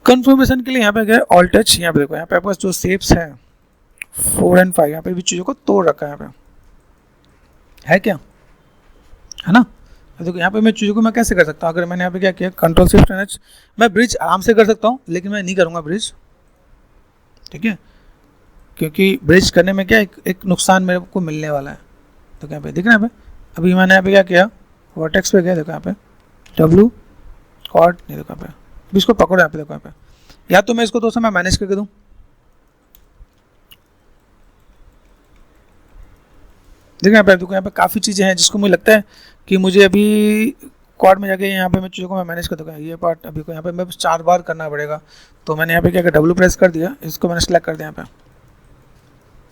कंफर्मेशन के लिए यहाँ पे गए ऑल टच, यहाँ पे देखो यहाँ पे आपके पास जो शेप्स है 4 और 5 यहाँ पे भी चीज़ों को तोड़ रखा है यहाँ पे, है क्या, है ना। देखो यहाँ पे मैं चीज़ों को मैं कैसे कर सकता हूँ, अगर मैंने यहाँ पे क्या किया कंट्रोल शिफ्ट एच, मैं ब्रिज आराम से कर सकता हूँ, लेकिन मैं नहीं करूँगा ब्रिज, ठीक है, क्योंकि ब्रिज करने में क्या एक नुकसान मेरे को मिलने वाला है। तो यहाँ पे देख रहे हैं यहाँ पे, अभी मैंने यहाँ पे क्या किया, वर्टेक्स पे गया, देखो यहाँ पे W कॉर्ड, नहीं देखो यहाँ पे, इसको पकड़ो यहाँ पे, देखो यहाँ पे, या तो मैं इसको दोस्तों मैं मैनेज करके दूँ, देखो यहाँ पे, देखो यहाँ पे काफ़ी चीज़ें हैं जिसको मुझे लगता है कि मुझे अभी क्वाड में जाके यहाँ पे मैं चीज़ों को मैं मैनेज कर दूँगा। ये पार्ट अभी को यहाँ पे मैं 4 बार करना पड़ेगा, तो मैंने यहाँ पे क्या किया, W प्रेस कर दिया, इसको मैंने सेलेक्ट कर दिया यहाँ पे,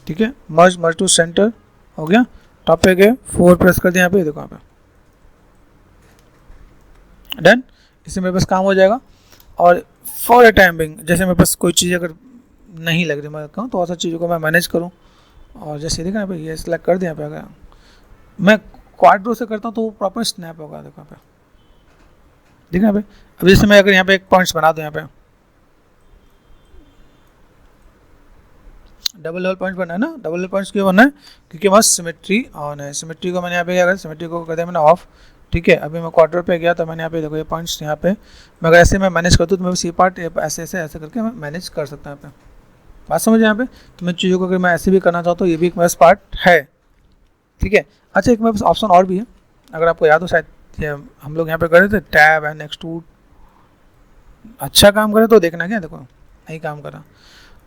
ठीक है, मर्ज टू सेंटर हो गया, टॉप पे गए 4 प्रेस कर दिया यहाँ पे, देखो यहाँ पे डन, इससे मेरे पास काम हो जाएगा। और फॉर अ टाइम बिंग जैसे मेरे पास कोई चीज़ अगर नहीं लग रही मैं कहूँ तो ऐसा चीज़ों को मैं मैनेज करूँ, और जैसे देखा यहाँ पे ये सिलेक्ट कर दिया यहाँ पे, अगर मैं क्वाड रो से करता हूँ तो वो प्रॉपर स्नैप होगा, देखो यहाँ पे, देखना यहाँ पे। अब जैसे मैं अगर यहाँ पे एक पॉइंट्स बना दूँ, यहाँ पे डबल पॉइंट बनना है ना, डबल पॉइंट्स क्यों बनना है, क्योंकि बस सिमेट्री ऑन है, सिमेट्री को मैंने यहाँ पे क्या करा, सिमेट्री को कर दिया मैंने ऑफ, ठीक है। अभी मैं क्वार्टर पे गया तो मैंने यहाँ पे देखो ये पॉइंट्स यहाँ पे, मैं अगर ऐसे मैं मैनेज करता हूँ तो मैं बस ये पार्ट ऐसे ऐसे ऐसे करके मैं मैनेज कर सकता हूँ यहाँ पे, बात समझे यहाँ पे। तो मैं चीज़ों को अगर मैं ऐसे भी करना चाहता हूँ, ये भी एक मेरे पास पार्ट है, ठीक है। अच्छा एक मेरे पास ऑप्शन और भी है, अगर आपको याद हो शायद हम लोग यहाँ पे कर रहे थे टैब एंड एक्सट्रूड, अच्छा काम करे तो देखना, क्या देखो नहीं काम करा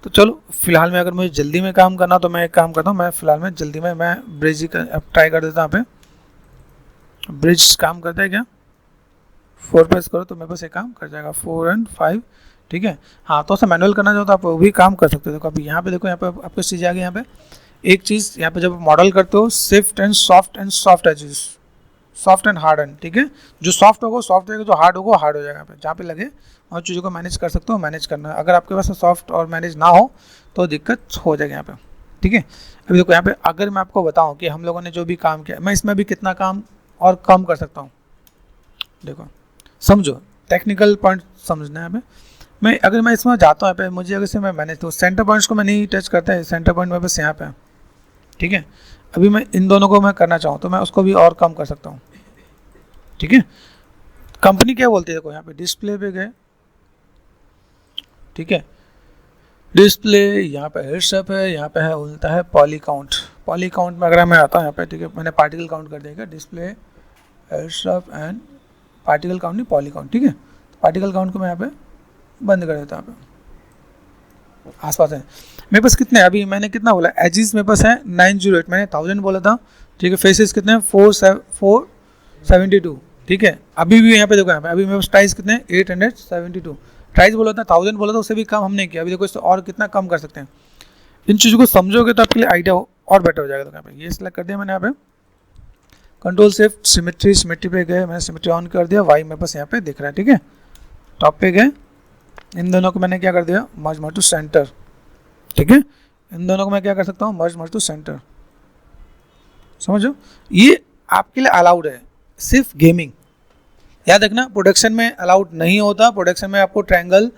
तो चलो फिलहाल में अगर मुझे जल्दी में काम करना तो मैं एक काम करता हूँ, मैं फिलहाल में जल्दी में मैं ब्रिज ही ट्राई कर देता हूँ। यहाँ पे ब्रिज काम करता है क्या, 4 प्रेस करो तो मेरे पास एक काम कर जाएगा, 4 और 5, ठीक है। हाँ तो ऐसा मैनुअल करना चाहो तो आप वो भी काम कर सकते हो। देखो अभी यहाँ पे देखो, यहाँ पे आपको चीज़ आ गई, यहाँ पे एक चीज़ यहाँ पे जब मॉडल करते हो shift and soft edges, soft and hard end, ठीक है, जो सॉफ्ट होगा सॉफ्ट रहेगा, जो हार्ड होगा हार्ड हो जाएगा। यहाँ पे जहाँ पे लगे और चीज़ों को मैनेज कर सकते हो, मैनेज करना। अगर आपके पास सॉफ्ट और मैनेज ना हो तो दिक्कत हो जाएगी यहाँ पे, ठीक है। अभी देखो यहाँ पे अगर मैं आपको बताऊँ कि हम लोगों ने जो भी काम किया, मैं इसमें भी कितना काम और कम कर सकता हूँ, देखो समझो टेक्निकल पॉइंट समझना है। मैं अगर मैं इसमें जाता हूँ यहाँ पे, मुझे अगर से मैं मैनेज तो सेंटर पॉइंट्स को मैं नहीं टच करता है, सेंटर पॉइंट मेरे पास यहाँ पे है, ठीक है। अभी मैं इन दोनों को मैं करना चाहूँ तो मैं उसको भी और कम कर सकता हूँ, ठीक है। कंपनी क्या बोलती है, देखो यहाँ पे डिस्प्ले पे गए, ठीक है, डिस्प्ले यहाँ पे हेडसअप है, यहाँ पे है उल्टा है पॉली काउंट। पॉली काउंट में अगर मैं आता हूँ यहाँ पे, ठीक है, मैंने पार्टिकल काउंट कर दिया, display heads up and particle count नहीं पॉली काउंट, ठीक है। पार्टिकल काउंट को मैं यहाँ पे बंद कर देता हूँ। यहाँ पे आसपास है मेरे पास कितने, अभी मैंने कितना बोला, एजिस मेरे पास है 908, मैंने 1000 बोला था, ठीक है। फेसेस कितने हैं 472, ठीक है। अभी भी यहाँ पे देखो, यहाँ पे अभी मेरे पास ट्राइज कितने हैं 872, ट्राइज बोला था 1000 बोला था, उससे भी कम हमने किया। अभी देखो इससे और कितना कम कर सकते हैं। इन चीज़ों को समझोगे तो आपके लिए आइडिया और बेटर हो जाएगा। तो यहाँ पे ये सिलेक्ट कर दिया मैंने, यहाँ पे कंट्रोल शिफ्ट सिमेट्री पे गए, मैंने सिमेट्री ऑन कर दिया, वाई मेरे पास यहाँ पे दिख रहा है, ठीक है। टॉप पे गए, इन दोनों को मैंने क्या कर दिया, मर्ज टू सेंटर, ठीक है। इन दोनों को मैं क्या कर सकता हूँ, मर्ज टू सेंटर, समझो। ये आपके लिए अलाउड है, सिर्फ गेमिंग याद रखना, प्रोडक्शन में अलाउड नहीं होता। प्रोडक्शन में आपको ट्रायंगल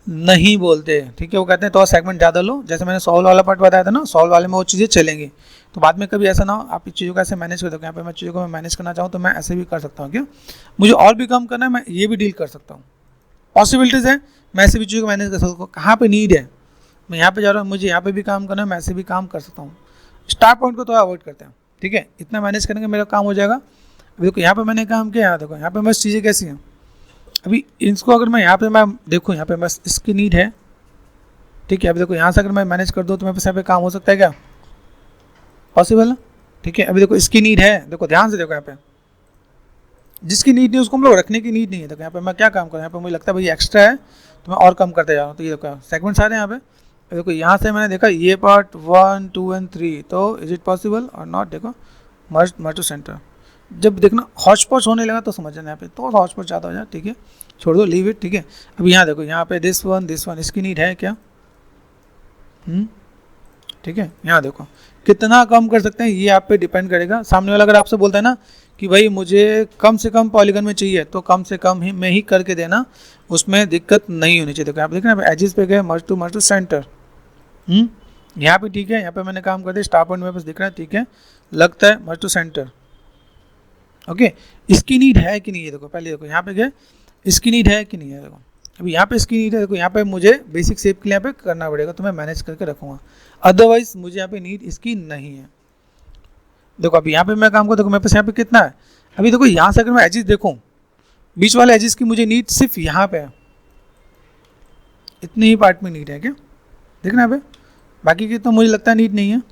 नहीं बोलते, ठीक है। वो कहते हैं तो सेगमेंट ज़्यादा लो, जैसे मैंने सॉल्व वाला पार्ट बताया था ना, सॉल्व वाले में वो चीज़ें चलेंगी। तो बाद में कभी ऐसा ना हो आप इस चीज़ों को ऐसे मैनेज कर दो। यहाँ पे मैं चीज़ों को मैं मैनेज करना चाहूँ तो मैं ऐसे भी कर सकता हूँ, क्या मुझे और भी कम करना है मैं ये भी डील कर सकता हूँ, पॉसिबिलिटीज़ है, मैं ऐसे भी चीज़ों को मैनेज कर सकता हूँ। कहाँ पे नीड है मैं यहाँ पे जा रहा हूँ, मुझे यहाँ पे भी काम करना है, मैं ऐसे भी काम कर सकता हूँ। स्टार पॉइंट को तो अवॉइड करते हैं, ठीक है। इतना मैनेज करने का मेरा काम हो जाएगा। देखो यहाँ पे मैंने काम किया, यहाँ देखो यहाँ पे बस चीज़ें कैसी हैं, अभी इसको अगर मैं यहाँ पे मैं देखूँ, यहाँ पे बस इसकी नीड है, ठीक है। अभी देखो यहाँ से अगर मैं मैनेज कर दूँ तो मेरे पास यहाँ पे काम हो सकता है क्या, पॉसिबल है, ठीक है। अभी देखो इसकी नीड है, देखो ध्यान से देखो यहाँ पे, जिसकी नीड नहीं उसको हम लोग रखने की नीड नहीं है। देखो यहाँ पे मैं क्या काम करूँ, यहाँ पे मुझे लगता है भाई एक्स्ट्रा है तो मैं और कम करते जा रहा हूँ। तो ये देखो सेगमेंट सारे यहाँ पे, देखो यहाँ से मैंने देखा ये पार्ट 1 2 एंड 3, तो इज इट पॉसिबल और नॉट। देखो मर्ज टू सेंटर, जब देखना हॉच पॉच होने लगा तो समझ जाना यहाँ पे, तो हॉच पॉच ज़्यादा हो जाए, ठीक है, छोड़ दो, लीव इट, ठीक है। अभी यहाँ देखो यहाँ पे दिस वन इसकी नीड है क्या, ठीक है। यहाँ देखो कितना कम कर सकते हैं ये आप पे डिपेंड करेगा। सामने वाला अगर आपसे बोलता है ना कि भाई मुझे कम से कम पॉलीगन में चाहिए, तो कम से कम ही में ही करके देना, उसमें दिक्कत नहीं होनी चाहिए। देखो आप देख रहे हैं एजेस पे गए, मर्ज टू सेंटर, यहाँ पे ठीक है, यहाँ पे मैंने काम कर दिया, स्टार पॉइंट मेरे पास दिख रहा है, ठीक है, लगता है मर्ज टू सेंटर, ओके। इसकी नीड है कि नहीं है, देखो पहले देखो यहाँ पे गए, इसकी नीड है कि नहीं है, देखो अभी यहाँ पे इसकी नीड है, देखो यहाँ पे मुझे बेसिक शेप के लिए यहाँ पे करना पड़ेगा, तो मैं मैनेज करके रखूँगा, अदरवाइज मुझे यहाँ पे नीड इसकी नहीं है। देखो अभी यहाँ पे मैं काम करूँ, देखो मेरे पास यहाँ पे कितना है, अभी देखो यहाँ से अगर मैं एजिस देखूँ, बीच वाले एजिस की मुझे नीड सिर्फ यहाँ पे है, इतने ही पार्ट में नीड है क्या, देखना यहाँ पे, बाकी की तो मुझे लगता है नीड नहीं है,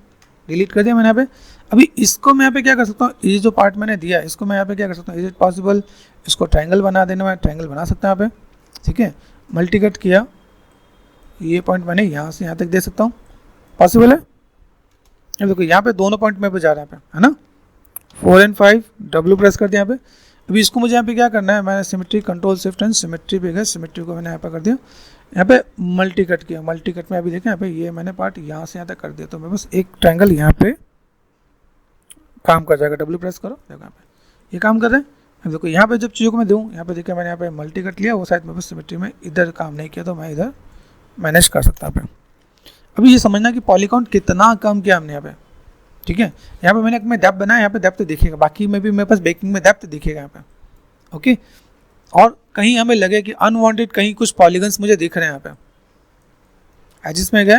डिलीट कर दिया मैंने यहाँ पे। अभी इसको मैं यहाँ पे क्या कर सकता हूँ, ये जो पार्ट मैंने दिया इसको मैं यहाँ पे क्या कर सकता हूँ, इज इट पॉसिबल, इसको ट्रायंगल बना देना, मैं ट्रायंगल बना सकता हूँ यहाँ पे, ठीक है। मल्टी कट किया, ये पॉइंट मैंने यहाँ से यहाँ तक दे सकता हूँ, पॉसिबल है। अब देखो यहाँ पे दोनों पॉइंट मेरे पे जा रहा है, है ना, 4 और 5, डब्ल्यू प्रेस कर दिया यहाँ पे। अभी इसको मुझे यहाँ पे क्या करना है, मैंने symmetry control shift and symmetry पे गया, सिमेट्री को मैंने यहाँ पे कर दिया, यहाँ पे मल्टी कट किया, मल्टी कट में अभी देखें यहाँ पे ये मैंने पार्ट यहाँ से यहाँ तक कर दिया, तो मैं बस एक ट्रायंगल यहाँ पे काम कर जाएगा, डब्ल्यू प्रेस करो, देखो यहाँ पे ये काम कर रहे हैं। अब देखो यहाँ पे जब चीज़ों को मैं दूँ, यहाँ पे देखिए मैंने यहाँ पे मल्टी कट लिया, वो शायद मैं बस सिमेट्री में इधर काम नहीं किया, तो मैं इधर मैनेज कर सकता हूँ। अभी ये समझना कि पॉलीकाउंट कितना कम किया हमने यहाँ पे, ठीक है। यहाँ पे मैंने एक डेप्थ बनाया, यहाँ पे डेप्थ दिखेगा, बाकी में भी मेरे पास बेकिंग में डेप्थ दिखेगा यहाँ पे, ओके। और कहीं हमें लगे कि अनवांटेड कहीं कुछ पॉलीगन्स मुझे दिख रहे हैं यहाँ पे, एजिस में गए,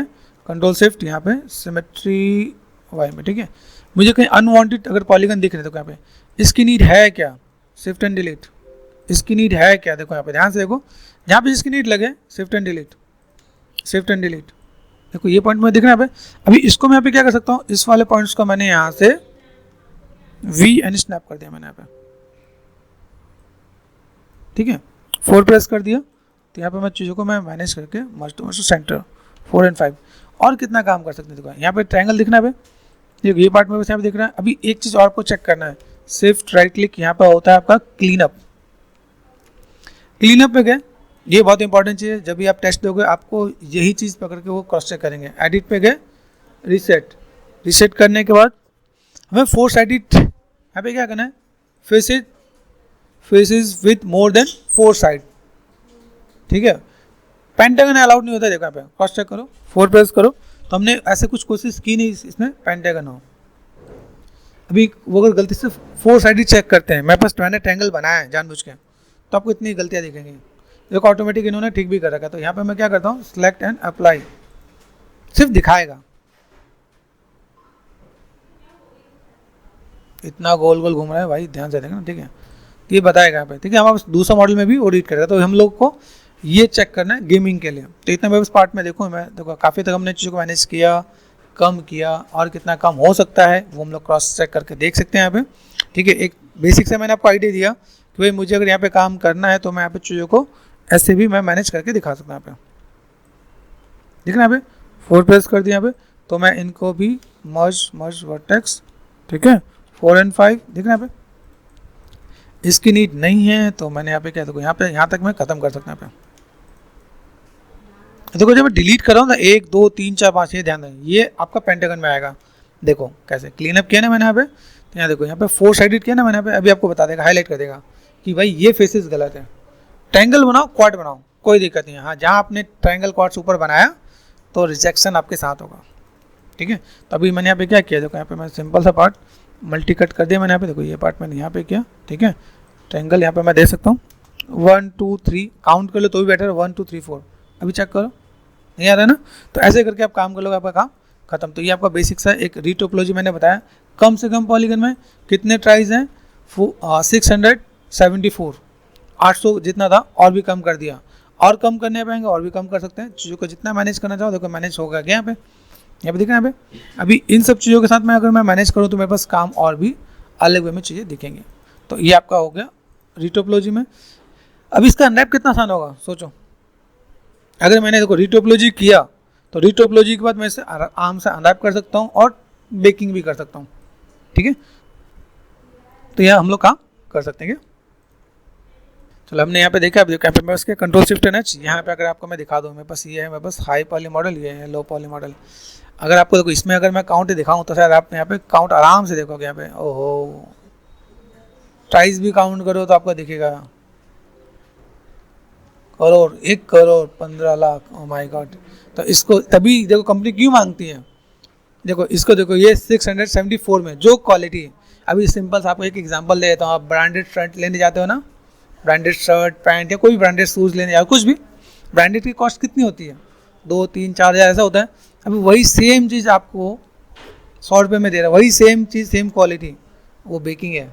कंट्रोल शिफ्ट यहाँ पे सिमेट्री वाई में, ठीक है, मुझे कहीं अनवांटेड अगर पॉलीगन दिख रहे हैं तो यहाँ पे इसकी नीड है क्या, शिफ्ट एंड डिलीट, इसकी नीड है क्या, देखो यहाँ पे ध्यान से देखो, जहाँ पे इसकी नीड लगे shift and delete, shift and delete, देखो ये पॉइंट में दिख रहा है यहाँ पे। अभी इसको मैं यहाँ पे क्या कर सकता हूँ, इस वाले पॉइंट्स को मैंने यहाँ से वी एंड स्नैप कर दिया मैंने यहाँ पे, ठीक है, 4 प्रेस कर दिया, तो यहाँ पे मैं चीज़ों को मैं मैनेज करके मर्ज टू सेंटर 4 और 5, और कितना काम कर सकते हैं, देखो यहाँ पे ट्रायंगल दिखना है, ये पार्ट में बस यहाँ पे दिख रहा है। अभी एक चीज़ और आपको चेक करना है, शिफ्ट राइट क्लिक यहाँ पे होता है आपका क्लीन अप, क्लीन अप पे गए, ये बहुत इंपॉर्टेंट चीज़ है, जब भी आप टेस्ट दोगे आपको यही चीज़ पकड़ के वो क्रॉस चेक करेंगे। एडिट पे गए, रीसेट, रीसेट करने के बाद हमें फोर्स एडिट यहाँ पे क्या करना है, faces with more than 4 side, ठीक है, पेंटागन अलाउड नहीं होता, देखो यहाँ पे क्रॉस चेक करो, 4 प्रेस करो, तो हमने ऐसे कुछ कोशिश की नहीं इसमें पेंटागन हो। अभी वो अगर गलती से 4 साइड चेक करते हैं, मेरे पास मैंने ट्रायंगल बनाया है जानबूझ के, तो आपको इतनी गलतियाँ दिखेंगी, देखो ऑटोमेटिक इन्होंने ठीक भी कर रखा है। तो यहाँ पे मैं क्या करता हूँ, सिलेक्ट एंड अप्लाई, सिर्फ दिखाएगा, इतना गोल गोल घूम रहा है भाई, ध्यान से देखना, ठीक है, ये बताएगा यहाँ पे, ठीक है। हमारे दूसरा मॉडल में भी ऑडिट करेगा, तो हम लोग को ये चेक करना है गेमिंग के लिए। तो इतना मैं बस पार्ट में देखो, मैं देखो काफ़ी तक हमने चीज़ों को मैनेज किया, कम किया, और कितना कम हो सकता है वो हम लोग क्रॉस चेक करके देख सकते हैं यहाँ पे, ठीक है। एक बेसिक से मैंने आपको आइडिया दिया कि भाई मुझे अगर यहाँ पे काम करना है तो मैं यहाँ पे चीज़ों को ऐसे भी मैं मैनेज करके दिखा सकता हूँ। यहाँ पे देखना, यहाँ पे 4 प्रेस कर दिया यहाँ पे, तो मैं इनको भी मर्ज वर्टेक्स, ठीक है, 4 और 5, देखना यहाँ पे इसकी नीड नहीं है, तो मैंने यहाँ पे क्या, देखो यहाँ पे यहाँ तक मैं खत्म कर सकता हूँ। यहाँ पे देखो जब मैं डिलीट कर रहा हूँ ना, 1 2 3 4 5, ये ध्यान दें, ये आपका पेंटागन में आएगा, देखो कैसे क्लीन अप किया ना मैंने यहाँ पे, तो यहाँ देखो यहाँ पे 4 साइडेड किया ना मैंने यहाँ पे, अभी आपको बता देगा, हाईलाइट कर देगा कि भाई ये फेसेस गलत है, ट्रायंगल बनाओ, क्वाड बनाओ, कोई दिक्कत नहीं है। हाँ, जहाँ आपने ट्रायंगल क्वाड्स ऊपर बनाया तो रिजेक्शन आपके साथ होगा, ठीक है। तो अभी मैंने यहाँ पे क्या किया, देखो यहाँ पे मैं सिंपल सा पार्ट मल्टी कट कर दिया मैंने यहाँ पे, देखो ये पार्ट मैंने यहाँ पे किया, ठीक है। ट्रायंगल यहाँ पे मैं दे सकता हूँ 1 2 3, काउंट कर लो तो भी बेटर, 1 2 3 4, अभी चेक करो, नहीं आ रहा है ना। तो ऐसे करके आप काम कर लोगे, आपका काम खत्म। तो ये आपका बेसिक सा एक रीटोपोलॉजी मैंने बताया। कम से कम पॉलीगन में कितने ट्राइज हैं, 674, 800 जितना था और भी कम कर दिया, और कम करने पाएंगे और भी कम कर सकते हैं। चीज़ों को जितना मैनेज करना चाहो देखो मैनेज होगा क्या यहाँ पे दिख रहा है। यहाँ पे अभी इन सब चीज़ों के साथ मैं अगर मैं मैनेज करूँ तो मेरे पास काम और भी अलग वे में चीज़ें दिखेंगे। तो ये आपका हो गया रीटोपोलॉजी में। अब इसका अनरैप कितना आसान होगा सोचो। अगर मैंने देखो रीटोपोलॉजी किया तो रीटोपोलॉजी के बाद मैं इसे आराम से अनरैप कर सकता हूँ और बेकिंग भी कर सकता हूँ, ठीक है। तो यह हम लोग काम कर सकते हैं क्या। चलो हमने यहाँ पे देखा, अब यहाँ पे मेरे पास क्या कंट्रोल शिफ्ट एन एच, यहाँ पे अगर आपको मैं दिखा दूँ मेरे पास ये है, मेरे पास हाई पॉली मॉडल, ये है लो पॉली मॉडल। अगर आपको देखो इसमें अगर मैं काउंट दिखाऊँ तो शायद आप यहाँ पे काउंट आराम से देखोगे। यहाँ पे ओहो प्राइस भी काउंट करो तो आपको दिखेगा crore, 1 crore 15 lakh, oh my God. तो इसको तभी देखो कंपनी क्यों मांगती है। देखो इसको देखो ये 674 में जो क्वालिटी है। अभी सिंपल से आपको एक एग्जांपल दे देता हूँ। आप ब्रांडेड शर्ट लेने जाते हो ना, ब्रांडेड शर्ट पैंट या कोई भी ब्रांडेड शूज़ लेने या कुछ भी, ब्रांडेड की कॉस्ट कितनी होती है 2, 3, 4 हज़ार ऐसा होता है। अभी वही सेम चीज़ आपको 100 रुपये में दे रहा है, वही सेम चीज़ सेम क्वालिटी, वो बेकिंग है,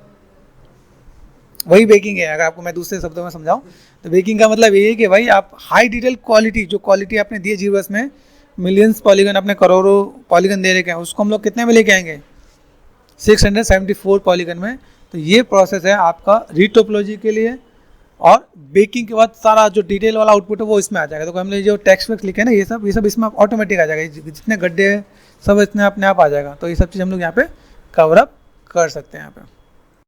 वही बेकिंग है। अगर आपको मैं दूसरे शब्दों में समझाऊं तो बेकिंग का मतलब ये है कि भाई आप हाई डिटेल क्वालिटी, जो क्वालिटी आपने दी है जीवर्स में मिलियंस पॉलीगन, अपने करोड़ों पॉलीगन दे रखे हैं, उसको हम लोग कितने में लेके आएंगे 674 पॉलीगन में। तो ये प्रोसेस है आपका रीटोपोलॉजी के लिए। और बेकिंग के बाद सारा जो डिटेल वाला आउटपुट है वो इसमें आ जाएगा। तो हमने जो टेक्स्ट वेक्स्ट लिखे ना ये सब इसमें ऑटोमेटिक आ जाएगा, जितने गड्ढे सब इसमें अपने आप आ जाएगा। तो ये सब चीज़ हम लोग यहाँ पे कवर अप कर सकते हैं यहाँ पे।